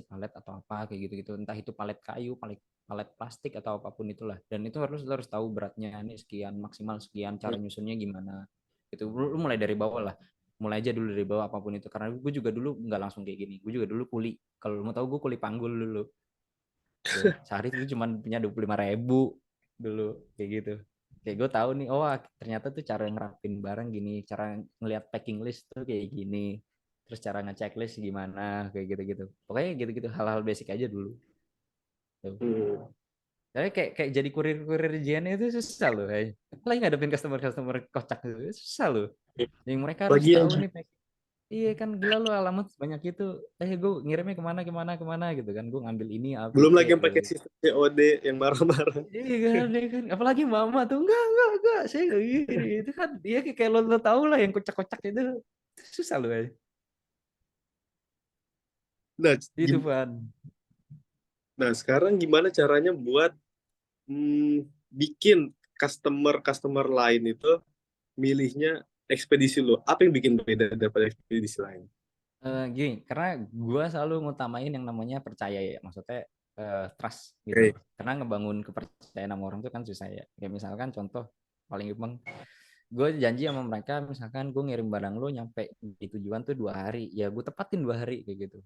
palet atau apa kayak gitu-gitu. Entah itu palet kayu, palet palet plastik atau apapun itulah. Dan itu lo harus tahu beratnya nih sekian, maksimal sekian, cara nyusunnya gimana. Itu lo mulai dari bawah lah. mulai aja dulu dari bawah apapun itu, karena gue juga dulu nggak langsung kayak gini. Gue juga dulu kuli, kalau lu mau tahu gue kuli panggul dulu tuh, sehari itu cuma punya 25.000 dulu kayak gitu. Kayak gue tahu nih, oh ternyata tuh cara ngerapin barang gini, cara ngelihat packing list tuh kayak gini, terus cara ngecek list gimana, kayak gitu-gitu. Pokoknya gitu-gitu, hal-hal basic aja dulu tuh. Hmm. Tapi kayak jadi kurir-kurir JN itu susah loh, apalagi ngadepin customer kocak gitu, susah loh. Yang mereka harus Lagi yang tahu nih. Iya kan, gila lu, alamat sebanyak itu. Gue ngirimnya kemana kemana kemana gitu kan. Gue ngambil ini A B belum C lagi yang gitu. pakai sistem COD yang marah-marah. Iya kan, dia kan. Apalagi mama tuh, enggak, saya nggak gini. Itu kan dia kayak lo tahu lah yang kocak-kocak itu. Susah loh. Nah, Itu Van. nah sekarang gimana caranya buat bikin customer lain itu milihnya ekspedisi lo? Apa yang bikin beda daripada ekspedisi lain? Gini, karena gue selalu ngutamain yang namanya percaya ya. Maksudnya trust gitu Oke. loh. Karena ngebangun kepercayaan sama orang itu kan susah ya. Kayak misalkan contoh paling gampang, gue janji sama mereka, misalkan gue ngirim barang lo nyampe di tujuan tuh 2 hari, ya gue tepatin 2 hari kayak gitu.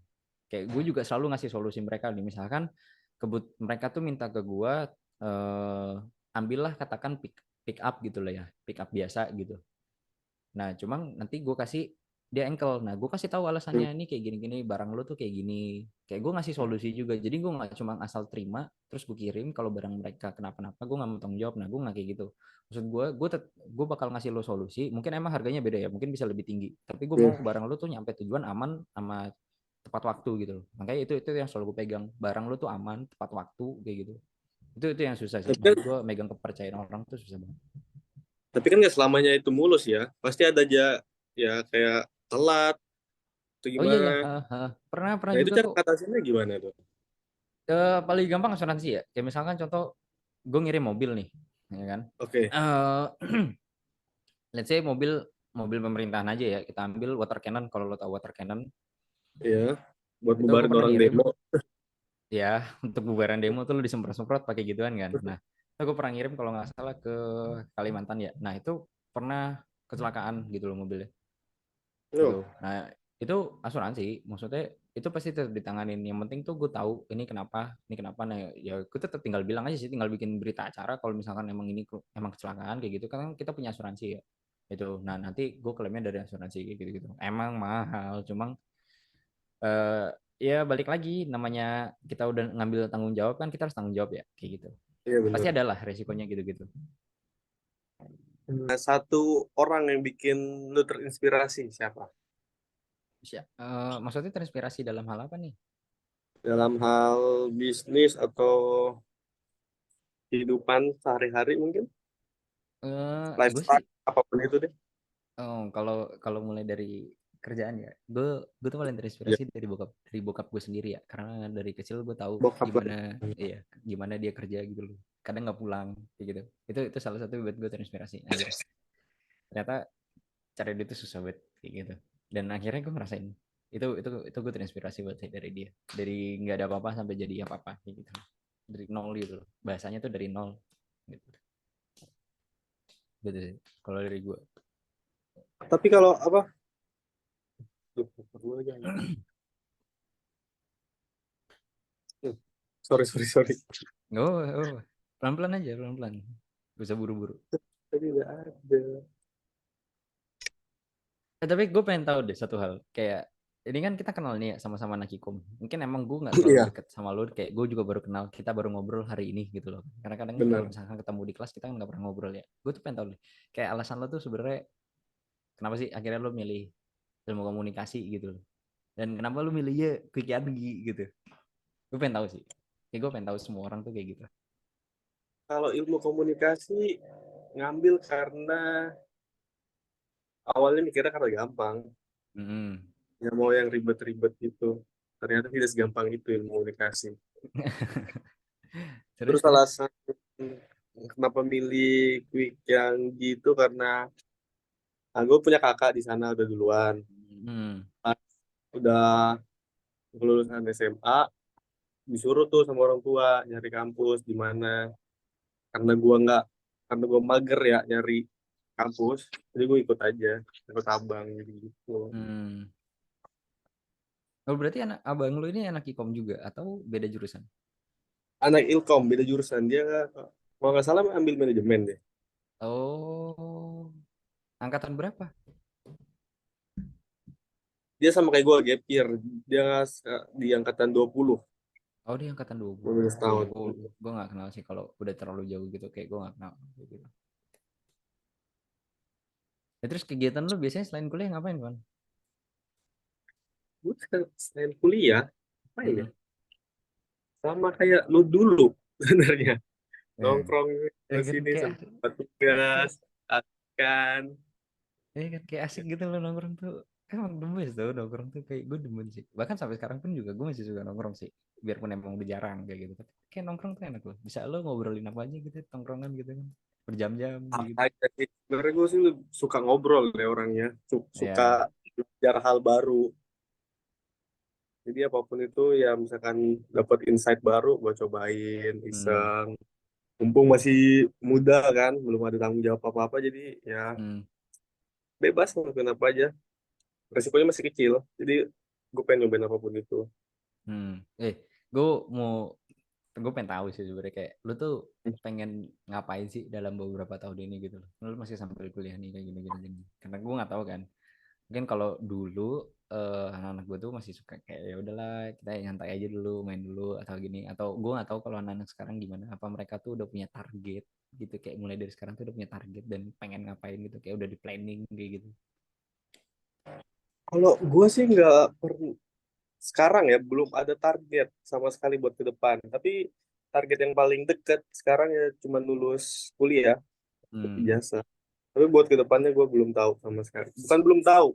Kayak gue juga selalu ngasih solusi mereka nih, misalkan mereka tuh minta ke gue, ambillah katakan pick up gitu lah ya, pick up biasa gitu. Nah cuma nanti gue kasih dia engkel, nah gue kasih tahu alasannya, ini kayak gini-gini, barang lo tuh kayak gini, kayak gue ngasih solusi juga, jadi gue nggak cuma asal terima terus gue kirim, kalau barang mereka kenapa-napa gue nggak mau tanggung jawab. Nah gue nggak kayak gitu, maksud gue bakal ngasih lo solusi, mungkin emang harganya beda ya, mungkin bisa lebih tinggi, tapi gue mau barang lo tuh nyampe tujuan aman sama tepat waktu gitu loh. Makanya itu yang selalu gue pegang, barang lo tuh aman tepat waktu kayak gitu. Itu yang susah sih, Tapi kan, maksud gue megang kepercayaan orang tuh susah banget. tapi kan nggak selamanya itu mulus ya. Pasti ada aja ya kayak telat atau Oh iya gimana. ya, pernah pernah Nah itu juga cara kok. ngatasinnya gimana tuh? Paling gampang asuransi ya, kayak misalkan contoh gue ngirim mobil nih, ya kan. Oke, Let's say mobil mobil pemerintahan aja ya, kita ambil water cannon, kalau lo tahu water cannon. ya buat Itu gue bubarin pernah orang ngirim, demo. ya, untuk bubaran demo tuh lo disemprot-semprot pakai gituan kan. Nah itu gue pernah ngirim kalau nggak salah ke Kalimantan ya, nah itu pernah kecelakaan gitu loh mobilnya gitu. Oh, Nah itu asuransi, maksudnya itu pasti tetap ditanganin. Yang penting tuh gue tahu ini kenapa. Nah ya gue tetap tinggal bilang aja sih, tinggal bikin berita acara kalau misalkan emang ini emang kecelakaan kayak gitu, kan kita punya asuransi ya itu. Nah nanti gue klaimnya dari asuransi kayak gitu gitu. Emang mahal, cuma eh, ya balik lagi, namanya kita udah ngambil tanggung jawab kan, kita harus tanggung jawab ya kayak gitu. iya Pasti benar. ada lah resikonya gitu gitu. Nah, satu orang yang bikin lu terinspirasi siapa? Maksudnya terinspirasi dalam hal apa nih? Dalam hal bisnis atau kehidupan sehari-hari mungkin? Gue sih, Lifestyle, apapun itu deh. kalau kalau mulai dari kerjaan ya, gue tuh paling Ya, terinspirasi dari bokap gue sendiri ya, karena dari kecil gue tahu bokap gimana, lagi. iya, gimana dia kerja gitu loh, kadang nggak pulang kayak gitu. Itu salah satu buat gue terinspirasi, anjir, ternyata cari duit itu susah banget kayak gitu. Dan akhirnya gue ngerasain itu gue terinspirasi buat dari dia, dari nggak ada apa-apa sampai jadi apa-apa kayak gitu, dari nol gitu loh, bahasanya tuh dari nol gitu. Gitu sih kalau dari gue. Tapi kalau apa? Duh, perlu lagi, anjing. Sorry, sorry, sorry. Oh, pelan-pelan aja, pelan-pelan, gak usah buru-buru. Tadi udah ada. Tapi gue pengen tahu deh satu hal, kayak ini kan kita kenal nih ya, sama-sama anak Ikom. Mungkin emang gue nggak terlalu Iya, deket sama lo, kayak gue juga baru kenal, kita baru ngobrol hari ini gitu loh. Karena kadang kalau benar. misalkan ketemu di kelas kita kan nggak pernah ngobrol ya. Gue tuh pengen tahu deh, kayak alasan lo tuh sebenarnya kenapa sih akhirnya lo milih ilmu komunikasi gitu loh. Dan kenapa lo milihnya Quick gitu. Gue pengen tahu sih. Kayak gue pengen tahu semua orang tuh kayak gitu. Kalau ilmu komunikasi ngambil karena awalnya mikirnya karena gampang. Mm-mm. Ya mau yang ribet-ribet gitu. Ternyata tidak segampang itu ilmu komunikasi. Terus Terus terus. alasan kenapa milih Quick yang gitu karena gue punya kakak di sana udah duluan. Hmm. Pas udah kelulusan SMA, disuruh tuh sama orang tua nyari kampus di mana. Karena gua nggak, karena gua mager ya nyari. kampus, jadi gue ikut aja, ikut abang gitu. Hmm. Oh, berarti anak abang lu ini anak ikom juga atau beda jurusan? Anak Ilkom beda jurusan, dia kalau nggak salah ambil manajemen deh. Oh, angkatan berapa? Dia sama kayak gue gap year, dia di angkatan 20, Oh, dia angkatan 20. 15 Oh iya, tahun. gue nggak kenal sih kalau udah terlalu jauh gitu. Kayak gue nggak kenal. Kayak gitu. Ya, terus kegiatan lu biasanya selain kuliah ngapain, kan? Gue selain kuliah apa ya, Mm-mm. sama kayak lu dulu sebenarnya, Eh, nongkrong ke kan sini kayak sempat kayak tugas kan. kan kayak asik gitu loh nongkrong tuh. Emang the best tuh nongkrong tuh kayak gue demen sih. Bahkan sampai sekarang pun juga gue masih suka nongkrong sih. Biarpun emang udah jarang kayak gitu. Tapi kayak nongkrong tuh enak loh. Bisa lo ngobrolin apa aja gitu, nongkrongan gitu kan. Berjam-jam kayak gitu. Apa aja sih sebenarnya, gue sih suka ngobrol ya orangnya, suka Ya. belajar hal baru. Jadi apapun itu ya, misalkan dapat insight baru gue cobain Hmm. iseng, mumpung masih muda kan, belum ada tanggung jawab apa apa, jadi ya Hmm. bebas ngelakuin apa aja, resikonya masih kecil, jadi gue pengen nyobain apapun itu. Hmm. Gue mau gue pengen tahu sih sebenarnya kayak lu tuh pengen ngapain sih dalam beberapa tahun ini gitu loh. Lu masih sambil kuliah nih kayak gini gini gini. Karena gue nggak tahu kan. Mungkin kalau dulu anak-anak gue tuh masih suka kayak ya udahlah kita nyantai aja dulu, main dulu atau gini. Atau gue nggak tahu kalau anak-anak sekarang gimana. Apa mereka tuh udah punya target gitu kayak mulai dari sekarang tuh udah punya target dan pengen ngapain gitu kayak udah di planning kayak gitu. Kalau gue sih nggak sekarang ya belum ada target sama sekali buat ke depan, tapi target yang paling deket sekarang ya cuma lulus kuliah, Hmm. ijazah. Tapi buat ke depannya gue belum tahu sama sekali, bukan belum tahu,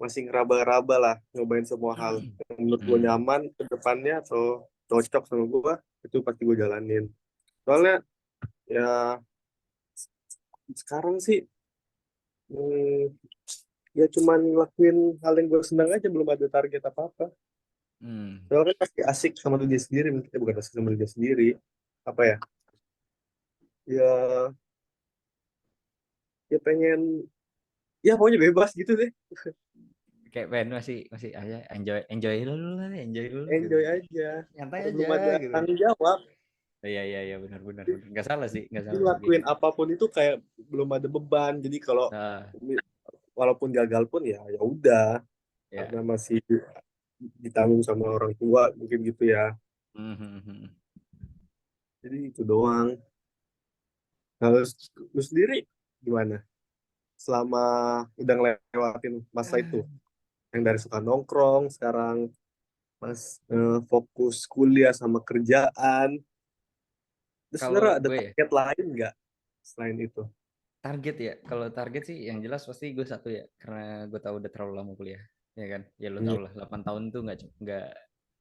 masih ngeraba-raba lah, nyobain semua hal yang menurut gue Hmm. nyaman ke depannya atau cocok sama gue, itu pasti gue jalanin. Soalnya ya sekarang sih, hmm, ya cuman ngelakuin hal yang gue senang aja, belum ada target apa-apa. Hmm. Soalnya kan pasti asik sama diri sendiri, mungkin bukan asik sama diri sendiri, apa ya, ya ya pengen, ya pokoknya bebas gitu deh, Kayak pengen masih masih aja enjoy enjoy dulu lah, enjoy dulu gitu. enjoy aja Nyantai karena aja belum ada gitu. tanggung jawab. Iya iya iya benar benar benar. Nggak salah sih, nggak Jadi salah sih kayak ngelakuin gitu. apapun itu kayak belum ada beban, jadi kalau Nah, walaupun gagal pun ya ya udah, karena ya. masih ditanggung sama orang tua mungkin gitu ya, Mhm. jadi itu doang. Nah, lu sendiri gimana selama udah ngelewatin masa itu, yang dari suka nongkrong sekarang mas, fokus kuliah sama kerjaan, terus sebenarnya Kalau ada gue ya, target lain nggak selain itu? target ya. Kalau target sih yang jelas pasti gue satu ya, karena gue tahu udah terlalu lama kuliah, ya kan? Ya lo tau Hmm, lah, 8 tahun tuh nggak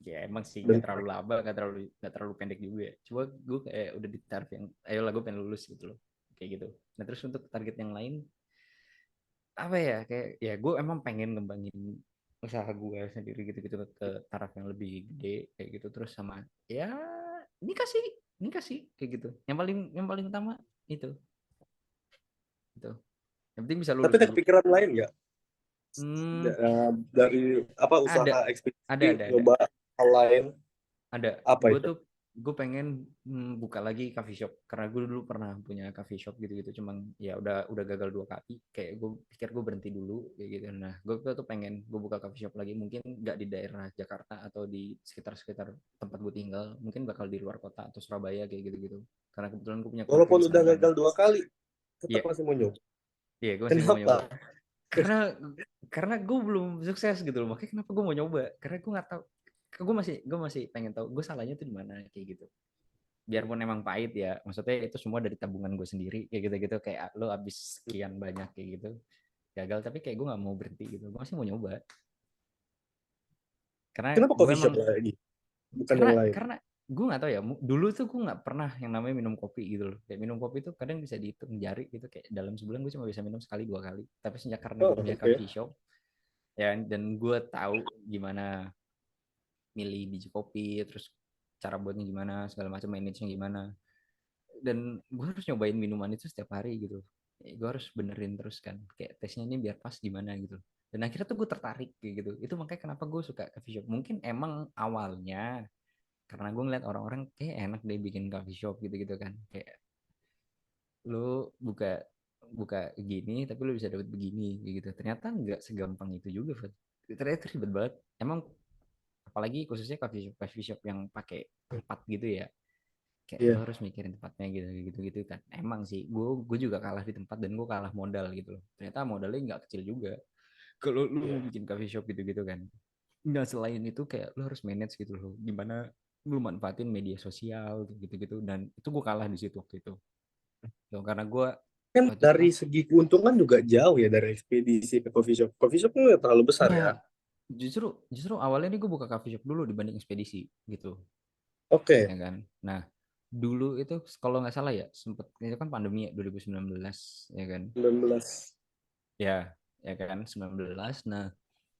ya emang sih nggak bentar. terlalu lama, nggak terlalu pendek juga ya. Cuma gue kayak udah di target yang, ayolah gue pengen lulus gitu loh, kayak gitu. Nah terus untuk target yang lain apa ya kayak ya gue emang pengen ngembangin usaha gue sendiri gitu-gitu ke taraf yang lebih gede kayak gitu terus sama ya nikah sih nikah sih kayak gitu yang paling utama itu itu yang penting bisa Tapi lulus ada dulu. kepikiran lain nggak? Hmm, Dari apa, ada usaha ada ekspedisi, ada ada nyoba hal lain, ada apa gue itu? tuh gue pengen buka lagi coffee shop karena gue dulu pernah punya coffee shop gitu-gitu cuman ya udah gagal 2 kali kayak gue pikir gue berhenti dulu kayak gitu. Nah gue tuh pengen gue buka coffee shop lagi mungkin nggak di daerah Jakarta atau di sekitar-sekitar tempat gue tinggal mungkin bakal di luar kota atau Surabaya kayak gitu-gitu karena kebetulan gue punya keluarga Walaupun di sana udah kan. gagal 2 kali, tetap Iya masih mau nyoba. iya gue masih mau Kenapa? nyoba karena karena gue belum sukses gitu loh makanya kenapa gue mau nyoba karena gue nggak tahu gue masih pengen tahu gue salahnya tuh di mana kayak gitu biarpun emang pahit ya maksudnya itu semua dari tabungan gue sendiri kayak gitu-gitu kayak lo habis sekian banyak kayak gitu gagal tapi kayak gue nggak mau berhenti gitu gue masih mau nyoba karena Kenapa gue coffee shop emang lagi, bukan karena yang lain? karena gue nggak tahu ya dulu tuh gue nggak pernah yang namanya minum kopi gitu loh kayak minum kopi tuh kadang bisa dihitung jari gitu kayak dalam sebulan gue cuma bisa minum sekali 2 kali tapi sejak karena Oh, gue punya oke. coffee shop ya dan gue tahu gimana milih biji kopi terus cara buatnya gimana segala macam manage nya gimana dan gue harus nyobain minuman itu setiap hari gitu gue harus benerin terus kan kayak tesnya ini biar pas gimana gitu. Dan akhirnya tuh gue tertarik kayak gitu. Itu makanya kenapa gue suka coffee shop. Mungkin emang awalnya karena gue ngeliat orang-orang kayak enak deh bikin coffee shop gitu-gitu kan. Kayak lu buka buka gini tapi lu bisa dapat begini kayak gitu. Ternyata nggak segampang itu juga, Fat. Ternyata ribet banget. Emang apalagi khususnya coffee shop yang pakai tempat gitu ya. Kayak lo Iya. harus mikirin tempatnya gitu kan. Emang sih gue juga kalah di tempat dan gue kalah modal gitu loh. Ternyata modalnya nggak kecil juga kalau lu mau Iya. bikin coffee shop gitu kan. Nggak, selain itu kayak lu harus manage gitu loh gimana lu manfaatin media sosial gitu dan itu gue kalah di situ waktu itu tuh, karena gue Kan waktu itu dari segi keuntungan juga jauh ya dari ekspedisi ke coffee shop. Coffee shop kan nggak terlalu besar ya. ya justru justru awalnya nih gue buka coffee shop dulu dibanding ekspedisi gitu Oke, ya kan. Nah dulu itu kalau nggak salah ya sempet itu kan pandemi ya 2019 ya kan. 19. Ya, ya kan 19. Nah,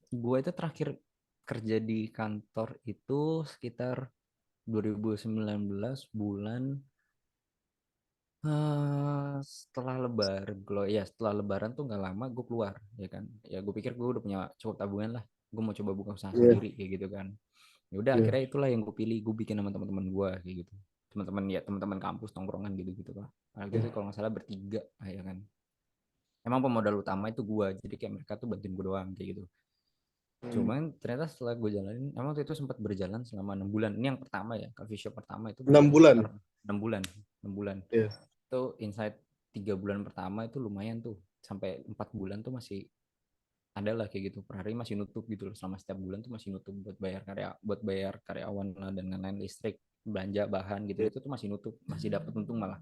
gue itu terakhir kerja di kantor itu sekitar 2019 bulan setelah Lebaran. Kalau ya setelah Lebaran tuh nggak lama gue keluar, ya kan. Ya gue pikir gue udah punya cukup tabungan lah. Gue mau coba buka usaha Iya, sendiri kayak gitu kan. Ya udah iya. akhirnya itulah yang gue pilih. Gue bikin sama teman-teman gue kayak gitu. Teman-teman ya teman-teman kampus tongkrongan gitu-gitu lah. Nah, itu kalau nggak salah bertiga, ya kan. Emang pemodal utama itu gue, jadi kayak mereka tuh bantuin gue doang kayak gitu. Hmm. Cuman ternyata setelah gue jalanin, emang waktu itu sempat berjalan selama 6 bulan. Ini yang pertama ya, coffee shop pertama itu 6 berjalan sekitar bulan. 6 bulan. 6 bulan. Iya. Itu insight 3 bulan pertama itu lumayan tuh. Sampai 4 bulan tuh masih ada lah kayak gitu. Per hari masih nutup gitu loh. Selama setiap bulan tuh masih nutup buat bayar karyawan lah dan lain-lain, listrik, belanja bahan gitu. Iya. Itu tuh masih nutup, masih dapat untung malah.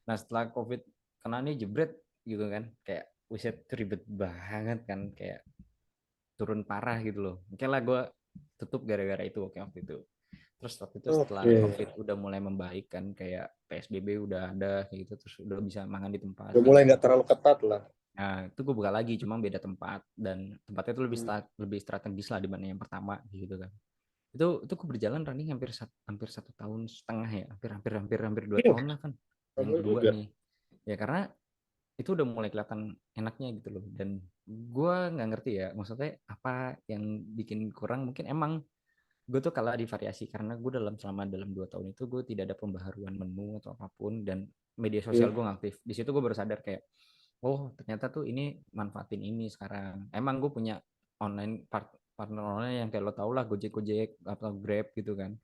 Nah setelah COVID kena nih jebret gitu kan. Kayak wiset ribet banget kan. Kayak turun parah gitu loh. Oke lah gue tutup gara-gara itu waktu itu. Terus waktu itu setelah Oke. COVID udah mulai membaik kan, kayak PSBB udah ada kayak gitu, terus udah bisa makan di tempat Udah kayak mulai gitu. nggak terlalu ketat lah. Nah itu gue buka lagi, cuma beda tempat dan tempatnya itu Hmm. lebih strategis lah dibanding yang pertama gitu kan. Itu gue berjalan running hampir 1 tahun setengah ya, hampir 2 tahun lah kan. Yang Kamu kedua juga. nih, ya karena itu udah mulai kelihatan enaknya gitu loh. Dan gue nggak ngerti ya, maksudnya apa yang bikin kurang, mungkin emang gue tuh kalah di variasi karena gue dalam 2 tahun itu gue tidak ada pembaharuan menu atau apapun, dan media sosial Iya. gue nggak aktif. Di situ gue baru sadar kayak oh ternyata tuh ini manfaatin ini sekarang. Emang gue punya partner online yang kayak lo tau lah, Gojek Gojek atau Grab gitu kan,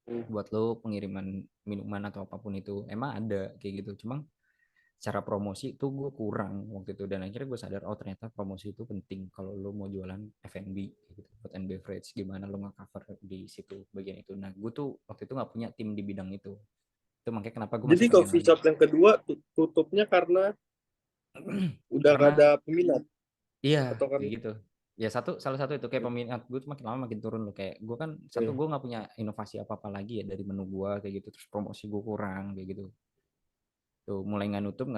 Hmm. buat lo pengiriman minuman atau apapun itu emang ada kayak gitu. Cuma cara promosi itu gue kurang waktu itu, dan akhirnya gue sadar oh ternyata promosi itu penting kalau lo mau jualan F&B gitu, food and beverage, gimana lo nge-cover di situ bagian itu. Nah gue tuh waktu itu nggak punya tim di bidang itu makanya kenapa gue Jadi masih pengen coffee lagi. shop yang kedua tutupnya karena udah gak Karena ada peminat iya atau kan? kayak gitu ya, salah satu itu kayak peminat gue tuh makin lama makin turun loh. Kayak gue kan satu, Iya. gue nggak punya inovasi apa apa lagi ya dari menu gue kayak gitu, terus promosi gue kurang kayak gitu tuh, mulai nggak nutup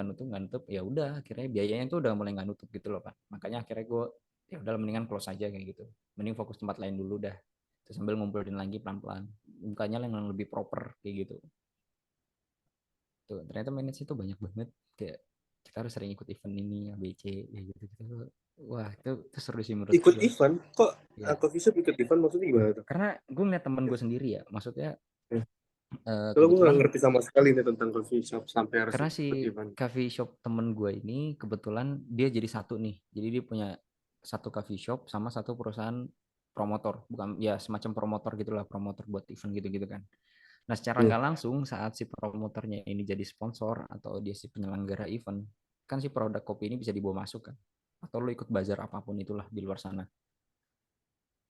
ya udah akhirnya biayanya tuh udah mulai nggak nutup gitu loh Pak. Makanya akhirnya gue ya udah mendingan close aja kayak gitu, mending fokus tempat lain dulu dah. Terus sambil ngumpulin lagi pelan-pelan bukannya yang lebih proper kayak gitu. Tuh ternyata manage itu banyak banget, kayak kita harus sering ikut event ini ABC kayak gitu gitu. Wah itu seru sih menurut Ikut gue event kok? ya. Coffee shop ikut event maksudnya gimana tuh? Karena gue ngeliat temen gue sendiri ya, maksudnya Ya. Kalau gue nggak kebetulan ngerti sama sekali nih tentang coffee shop sampai harus karena si ikut event. coffee shop temen gue ini kebetulan dia jadi satu nih, jadi dia punya satu coffee shop sama satu perusahaan promotor, bukan ya semacam promotor gitulah, promotor buat event gitu-gitu kan. Nah secara Iya. nggak langsung saat si promotornya ini jadi sponsor atau dia si penyelenggara event, kan si produk kopi ini bisa dibawa masuk kan, atau lo ikut bazar apapun itulah di luar sana,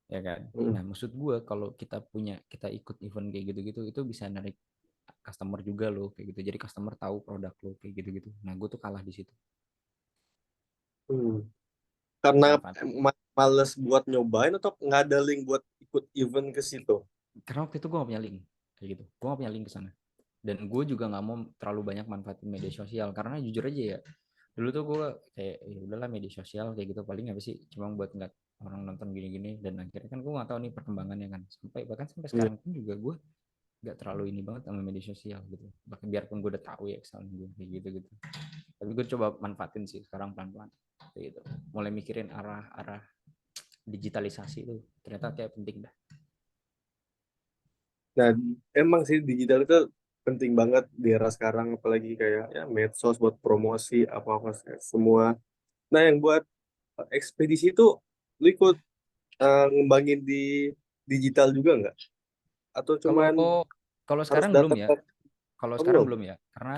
ya kan. Hmm. Nah maksud gue kalau kita ikut event kayak gitu-gitu itu bisa narik customer juga loh kayak gitu, jadi customer tahu produk lo kayak gitu-gitu. Nah gue tuh kalah di situ Hmm. Karena manfaat, males buat nyobain atau nggak ada link buat ikut event ke situ. karena waktu itu gue gak punya link kayak gitu, gue gak punya link ke sana. Dan gue juga nggak mau terlalu banyak manfaatin media sosial karena jujur aja ya, dulu tuh gue kayak ya udahlah media sosial kayak gitu paling apa sih cuma buat ngeliat orang nonton gini-gini, dan akhirnya kan gue nggak tahu nih perkembangannya kan, sampai bahkan sampai Iya. sekarang pun juga gue nggak terlalu ini banget sama media sosial gitu. Bahkan biarpun gue udah tahu ya kesalahan gue kayak gitu gitu, tapi gue coba manfaatin sih sekarang pelan-pelan kayak gitu, mulai mikirin arah-arah digitalisasi itu ternyata kayak penting dah. Dan emang sih digital itu penting banget di era sekarang, apalagi kayak ya medsos buat promosi apa-apa semua. Nah, yang buat ekspedisi itu lu ikut ngembangin di digital juga nggak? Atau Kalau cuman kalau harus sekarang belum datang ya. ke Kalau oh, sekarang belum? belum ya, karena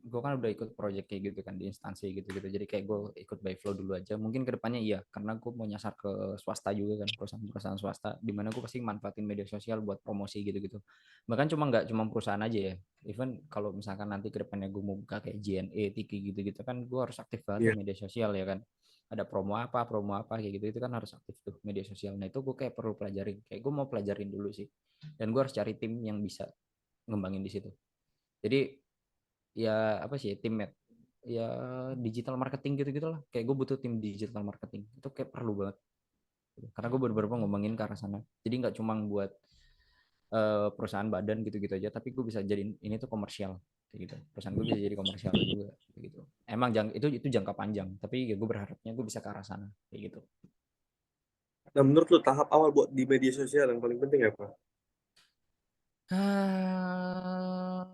gue kan udah ikut project kayak gitu kan di instansi gitu-gitu. Jadi kayak gue ikut by flow dulu aja. Mungkin kedepannya iya, karena gue mau nyasar ke swasta juga kan, perusahaan-perusahaan swasta, di mana gue pasti manfaatin media sosial buat promosi gitu-gitu. Bahkan nggak cuma perusahaan aja ya. Even kalau misalkan nanti kedepannya gue mau buka kayak JNE, Tiki gitu-gitu kan, gue harus aktif banget tuh Iya. media sosial ya kan. Ada promo apa kayak gitu itu kan harus aktif tuh media sosial. Nah itu gue kayak perlu pelajarin, kayak gue mau pelajarin dulu sih. Dan gue harus cari tim yang bisa ngembangin di situ. Jadi ya apa sih teammate ya digital marketing gitu-gitu lah. Kayak gue butuh tim digital marketing. Itu kayak perlu banget. Karena gue bener-bener mau ngembangin ke arah sana. Jadi nggak cuma buat perusahaan badan gitu-gitu aja, tapi gue bisa jadiin ini tuh komersial kayak gitu. Perusahaan gue bisa jadi komersial juga kayak gitu. Emang itu jangka panjang, tapi ya gue berharapnya gue bisa ke arah sana kayak gitu. Nah, menurut lu tahap awal buat di media sosial yang paling penting apa? Ah,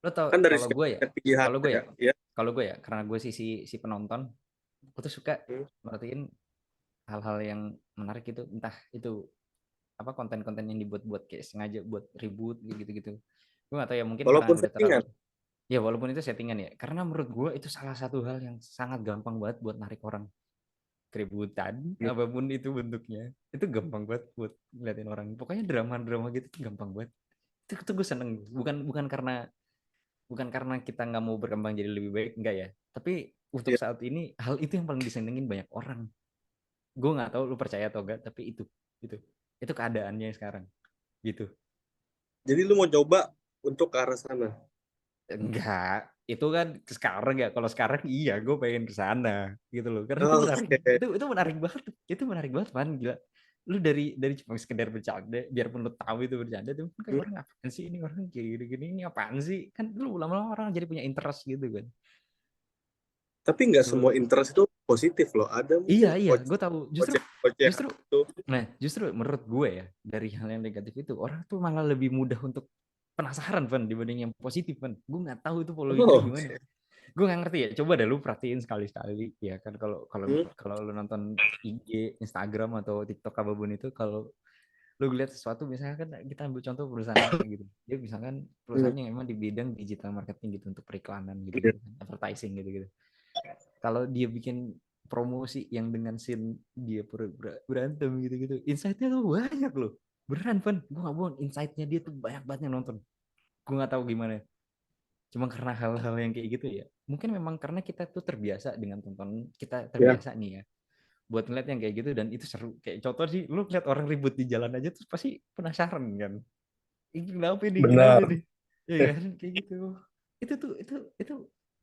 lo tau Kan dari kalau sekian gue ya, banyak pilihan kalau gue ya, ya, ya. kalau gue ya, karena gue si penonton, aku tuh suka Hmm. merhatiin hal-hal yang menarik itu, entah itu apa konten-konten yang dibuat-buat kayak sengaja buat ribut gitu-gitu. Gue gak tahu ya, mungkin karena Walaupun udah terlalu, settingan. ya walaupun itu settingan ya, karena menurut gue itu salah satu hal yang sangat gampang banget buat narik orang. Keributan Hmm. apapun itu bentuknya itu gampang banget buat ngeliatin orang, pokoknya drama-drama gitu tuh gampang banget. Itu gue seneng, bukan karena kita nggak mau berkembang jadi lebih baik, enggak ya, tapi untuk Ya. saat ini hal itu yang paling disenengin banyak orang. Gue nggak tahu lu percaya atau enggak, tapi itu itu keadaannya sekarang gitu. Jadi lu mau coba untuk ke arah sana. Enggak, itu kan sekarang ya, kalau sekarang iya gue pengen ke sana gitu loh, karena Oke. itu menarik banget, itu menarik banget man, gila. Lu dari cuma sekedar bercanda, biarpun lu tahu itu bercanda tuh kayak Hmm. orang apaan sih, ini orang kayak gini-gini, ini apaan sih, kan lu lama-lama orang jadi punya interest gitu kan. Tapi nggak semua Lu interest itu positif loh. Ada Iya, mungkin iya, gue tahu. Justru, ocehan justru, itu. justru menurut gue ya, dari hal yang negatif itu, orang tuh malah lebih mudah untuk penasaran, Van, dibanding yang positif, Van. Gue nggak tahu itu psikologinya Oh, gimana. oke. Gue nggak ngerti ya. Coba deh lu perhatiin sekali-sekali, ya kan, kalau kalau Hmm. kalau lu nonton IG, Instagram atau TikTok apapun itu, kalau lu lihat sesuatu, misalnya kan kita ambil contoh perusahaan apa gitu. Dia misalkan Hmm. perusahaan yang emang di bidang digital marketing gitu, untuk periklanan Iya. gitu-gitu, advertising gitu-gitu. Kalau dia bikin promosi yang dengan scene dia berantem gitu-gitu, insight-nya tuh banyak loh, beneran Van, gue gak bohong, insight-nya dia tuh banyak banget yang nonton. Gue gak tahu gimana, cuma karena hal-hal yang kayak gitu ya, mungkin memang karena kita tuh terbiasa dengan tonton, kita Ya, terbiasa nih ya buat ngeliat yang kayak gitu, dan itu seru. Kayak contoh sih, lu ngeliat orang ribut di jalan aja tuh pasti penasaran kan, ini kenapa benar. nih, ya kan, kayak gitu. Itu tuh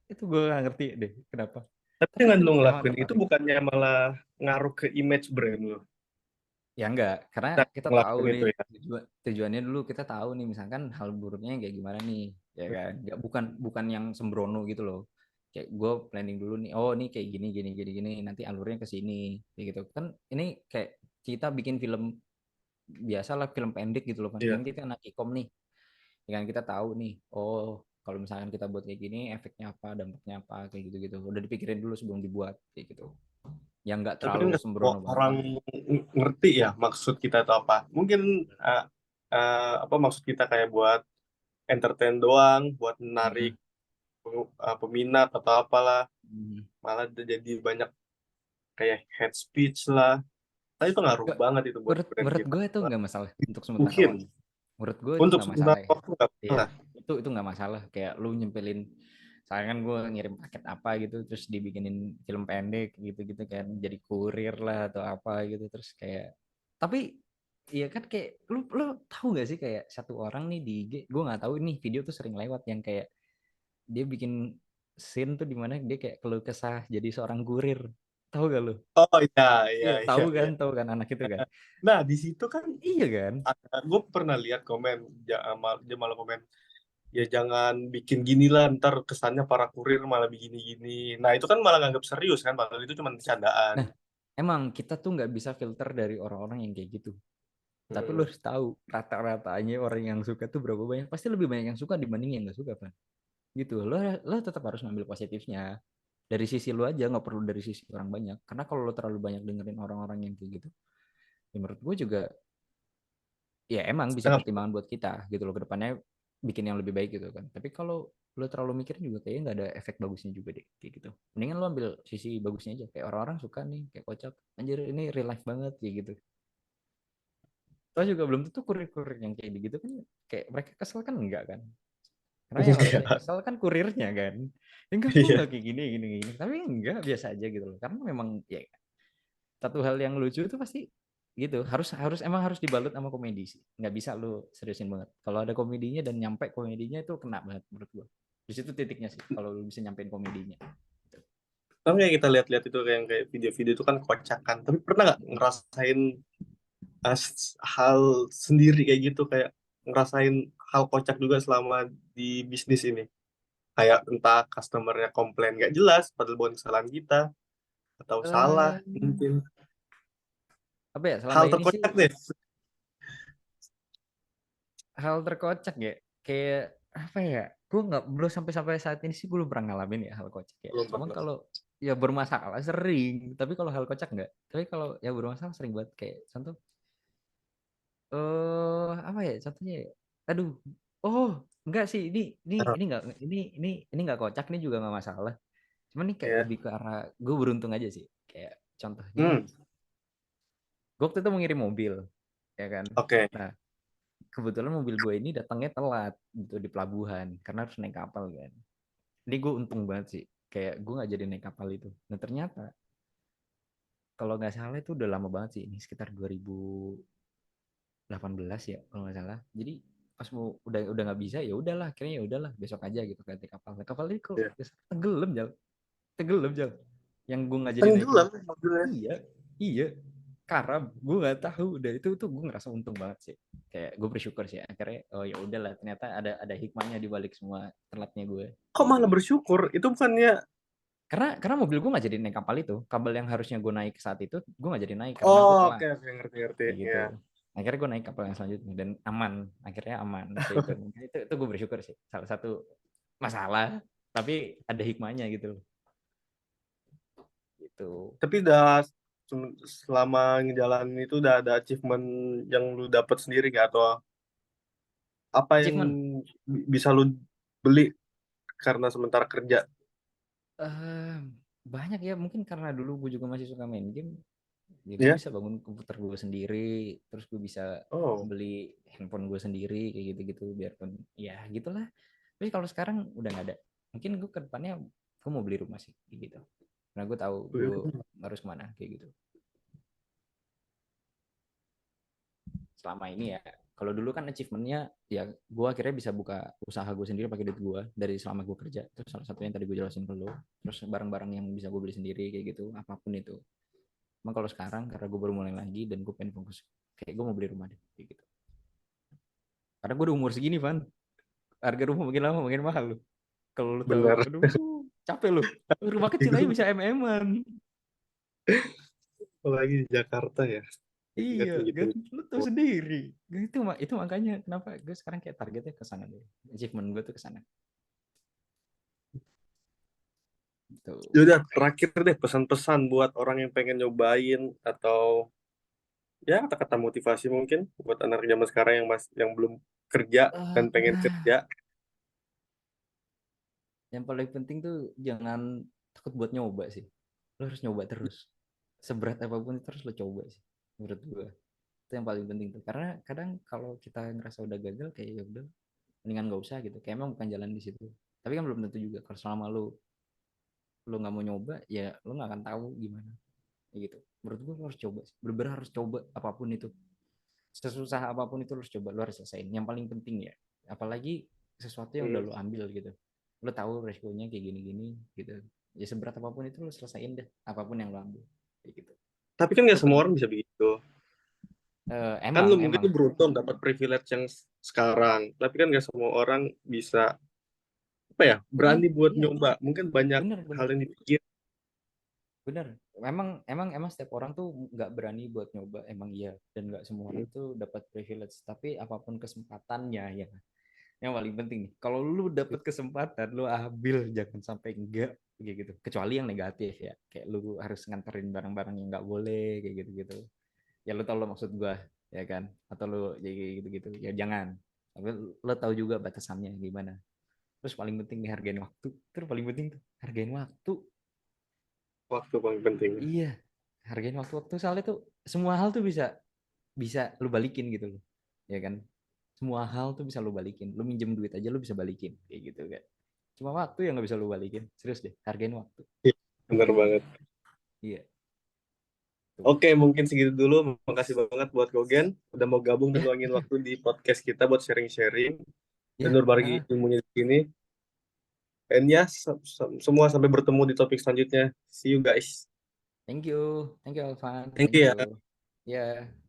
itu gue gak ngerti deh kenapa, Tapi tapi dengan itu lu emang ngelakuin itu tertarik. bukannya malah ngaruh ke image brand lu. Ya enggak, karena Nah, kita tahu ngelakuin nih itu ya. tujuannya dulu, kita tahu nih misalkan hal buruknya kayak gimana nih, ya kan? Enggak, bukan yang sembrono gitu loh. Kayak gue planning dulu nih, oh ini kayak gini gini gini gini, nanti alurnya ke sini, kayak gitu. Kan ini kayak kita bikin film biasa lah, film pendek gitu loh kan. Iya. Kan kita anak ikom nih, ya kan, kita tahu nih, oh kalau misalkan kita buat kayak gini efeknya apa, dampaknya apa, kayak gitu-gitu. Udah dipikirin dulu sebelum dibuat kayak gitu. Yang enggak Tapi kan terlalu nggak semua sembrono banget orang lah. ngerti ya maksud kita itu apa. Mungkin uh, apa maksud kita kayak buat entertain doang, buat menarik Hmm. peminat atau apalah. Hmm. Malah jadi banyak kayak head speech lah. Tapi itu ngaruh Nggak, banget itu buat brand menurut kita. gue itu nggak masalah untuk sementara Mungkin waktu. Menurut gue itu untuk nggak masalah sementara ya. waktu nggak Iya, salah. itu nggak masalah. Kayak lu nyempelin, saya kan gue ngirim paket apa gitu, terus dibikinin film pendek gitu-gitu kan, jadi kurir lah atau apa gitu, terus kayak, tapi iya kan, kayak lu tahu gak sih, kayak satu orang nih di IG, gue nggak tahu nih video tuh sering lewat yang kayak dia bikin scene tuh dimana dia kayak keluh kesah jadi seorang kurir, Tahu gak lu? Oh iya, iya, Iya, iya, iya. tahu kan anak itu kan. Nah, di situ kan Iya kan? gue pernah lihat komen, dia malah komen, ya jangan bikin gini lah, ntar kesannya para kurir malah begini-gini. Nah, itu kan malah nganggap serius kan, padahal itu cuma bercandaan. Nah, emang kita tuh nggak bisa filter dari orang-orang yang kayak gitu. Tapi lu Hmm. harus tahu rata-ratanya orang yang suka tuh berapa banyak. Pasti lebih banyak yang suka dibanding yang nggak suka, kan? Gitu. Lo tetap harus ngambil positifnya. Dari sisi lu aja, nggak perlu dari sisi orang banyak. Karena kalau lo terlalu banyak dengerin orang-orang yang kayak gitu, ya menurut gue juga ya emang bisa Nah, pertimbangan buat kita gitu loh ke depannya bikin yang lebih baik gitu kan. Tapi kalau lo terlalu mikirin juga kayaknya nggak ada efek bagusnya juga deh kayak gitu. Mendingan lo ambil sisi bagusnya aja. Kayak orang-orang suka nih kayak kocak. Anjir ini real life banget kayak gitu. Lo juga belum tentu kurir-kurir yang kayak gitu kan kayak mereka kesel kan enggak kan. Karena yang harusnya enggak. kesel kan kurirnya kan. Enggak kok Iya. enggak kayak gini gini gini. Tapi enggak biasa aja gitu loh. Karena memang ya satu hal yang lucu itu pasti gitu harus harus emang harus dibalut sama komedi sih nggak bisa lu seriusin banget kalau ada komedinya dan nyampe komedinya itu kena banget menurut gua di situ titiknya sih kalau lu bisa nyampein komedinya gitu. Kan kayak kita lihat-lihat itu kayak video-video itu kan kocak kan. Tapi pernah nggak ngerasain hal sendiri kayak gitu, kayak ngerasain hal kocak juga selama di bisnis ini? Kayak entah customernya komplain nggak jelas, padahal bukan kesalahan kita, atau salah Eh, mungkin. apa ya selama Hal ini sih terkocak deh. hal terkocak ya kayak apa ya gue nggak belum sampai sampai saat ini sih gue belum pernah ngalamin ya hal kocak ya Belum emang pernah. kalau ya bermasalah sering tapi kalau hal kocak nggak tapi kalau ya bermasalah sering banget kayak contoh apa ya contohnya ya? Aduh, oh enggak sih Ah, ini enggak ini enggak kocak ini juga enggak masalah. Cuman ini kayak ya. lebih ke arah gue beruntung aja sih. Kayak contohnya, Hmm, gue waktu itu mau ngirim mobil, ya kan. oke. Nah kebetulan mobil gue ini datangnya telat gitu di pelabuhan karena harus naik kapal kan. Ini gue untung banget sih. Kayak gue nggak jadi naik kapal itu. Nah ternyata kalau nggak salah itu udah lama banget sih. Ini sekitar 2018 ya kalau nggak salah. Jadi pas mau udah nggak bisa ya udahlah akhirnya ya udahlah besok aja gitu ganti kapal. Nah, kapal ini kok Ya. tenggelam jal, tenggelam jal. Yang gue nggak jadi naikin. Tenggelam mobilnya. Iya, iya. Karam, gue nggak tahu. Udah itu tuh gue ngerasa untung banget sih. Kayak gue bersyukur sih akhirnya. Oh ya udahlah ternyata ada hikmahnya di balik semua telatnya gue. Kok Gitu. malah bersyukur? Itu bukannya... Karena mobil gue nggak jadi naik kapal itu. Kabel yang harusnya gue naik saat itu gue nggak jadi naik karena gue Oh, telat oke, oke, ngerti, ngerti. kayak gitu. Ya. Akhirnya gue naik kapal yang selanjutnya dan aman. Akhirnya aman kayak gitu. Itu gue bersyukur sih. Salah satu masalah tapi ada hikmahnya gitu loh. Gitu. Tapi udah selama ngejalanin itu udah ada achievement yang lu dapat sendiri nggak? Atau apa yang Achievement. bisa lu beli karena sementara kerja? eh banyak ya mungkin karena dulu gue juga masih suka main game. Ya gue Ya? bisa bangun komputer gue sendiri, terus gue bisa Oh, beli handphone gue sendiri kayak gitu-gitu biarpun ya gitulah. Tapi kalau sekarang udah nggak ada. Mungkin gue ke depannya gue mau beli rumah sih kayak gitu. Karena gue tahu gue harus kemana kayak gitu. Selama ini ya kalau dulu kan achievementnya ya gue akhirnya bisa buka usaha gue sendiri pakai duit gue dari selama gue kerja itu salah satu yang tadi gue jelasin ke lo terus barang-barang yang bisa gue beli sendiri kayak gitu apapun itu emang kalau sekarang karena gue baru mulai lagi dan gue pengen fokus kayak gue mau beli rumah deh kayak gitu karena gue udah umur segini Van harga rumah makin lama makin mahal lo kalau lo tahu bener. aduh capek lo rumah kecil aja bisa mm-an Apalagi di Jakarta ya. iya Ingat gitu. kan lo tahu sendiri itu makanya kenapa gue sekarang kayak targetnya ke sana deh achievement gue tuh ke sana tuh. Yaudah, terakhir deh pesan-pesan buat orang yang pengen nyobain atau ya kata-kata motivasi mungkin buat anak zaman sekarang yang belum kerja dan pengen kerja. Yang paling penting tuh jangan takut buat nyoba sih. Lo harus nyoba terus. Seberat apapun itu harus lo coba sih. Menurut gue. Itu yang paling penting tuh. Karena kadang kalau kita ngerasa udah gagal kayak ya udah mendingan gak usah gitu. Kayak emang bukan jalan di situ. Tapi kan belum tentu juga. Kalau selama lo nggak mau nyoba ya lo nggak akan tahu gimana. Kayak gitu. Menurut gue lo harus coba sih. Bener-bener harus coba apapun itu. Sesusah apapun itu lo harus coba. Lo harus selesaiin. Yang paling penting ya. Apalagi sesuatu yang udah Hmm. lo ambil gitu. Lo tahu resikonya kayak gini-gini gitu. Ya seberat apapun itu lu selesaiin deh, apapun yang lu ambil kayak gitu. Tapi kan Itu nggak semua penting. orang bisa begitu. Kan Emang lu mungkin emang lu beruntung dapat privilege yang sekarang, tapi kan nggak semua orang bisa apa ya iya berani buat iya nyoba. Mungkin banyak bener hal bener yang dipikir. bener. Emang setiap orang tuh nggak berani buat nyoba, emang iya, dan nggak semua orang tuh dapat privilege, tapi apapun kesempatannya ya. Yang paling penting nih, kalau lu dapet kesempatan, lu ambil, jangan sampai enggak kayak gitu. Kecuali yang negatif ya, kayak lu harus nganterin barang-barang yang nggak boleh kayak gitu-gitu. Ya lu tau lo maksud gua, ya kan? Atau lu ya kayak gitu-gitu, ya jangan. Tapi lu tahu juga batasannya gimana. Terus paling penting nih hargain waktu. Terus paling penting tuh hargain waktu. Waktu paling penting. Iya, hargain waktu-waktu, soalnya tuh semua hal tuh bisa bisa lu balikin gitu loh. Ya kan? Semua hal tuh bisa lu balikin. Lu minjem duit aja lu bisa balikin kayak gitu kan. Cuma waktu yang nggak bisa lu balikin. Serius deh, hargain waktu. Iya, bener banget. Iya, tuh. Oke, mungkin segitu dulu. Makasih banget buat Gogen udah mau gabung dan Ya, luangin waktu di podcast kita buat sharing-sharing dan ya. berbagi ilmunya di sini. Dan ya, semua sampai bertemu di topik selanjutnya. See you guys. Thank you, Alvan. Thank Thank you ya. you. Ya.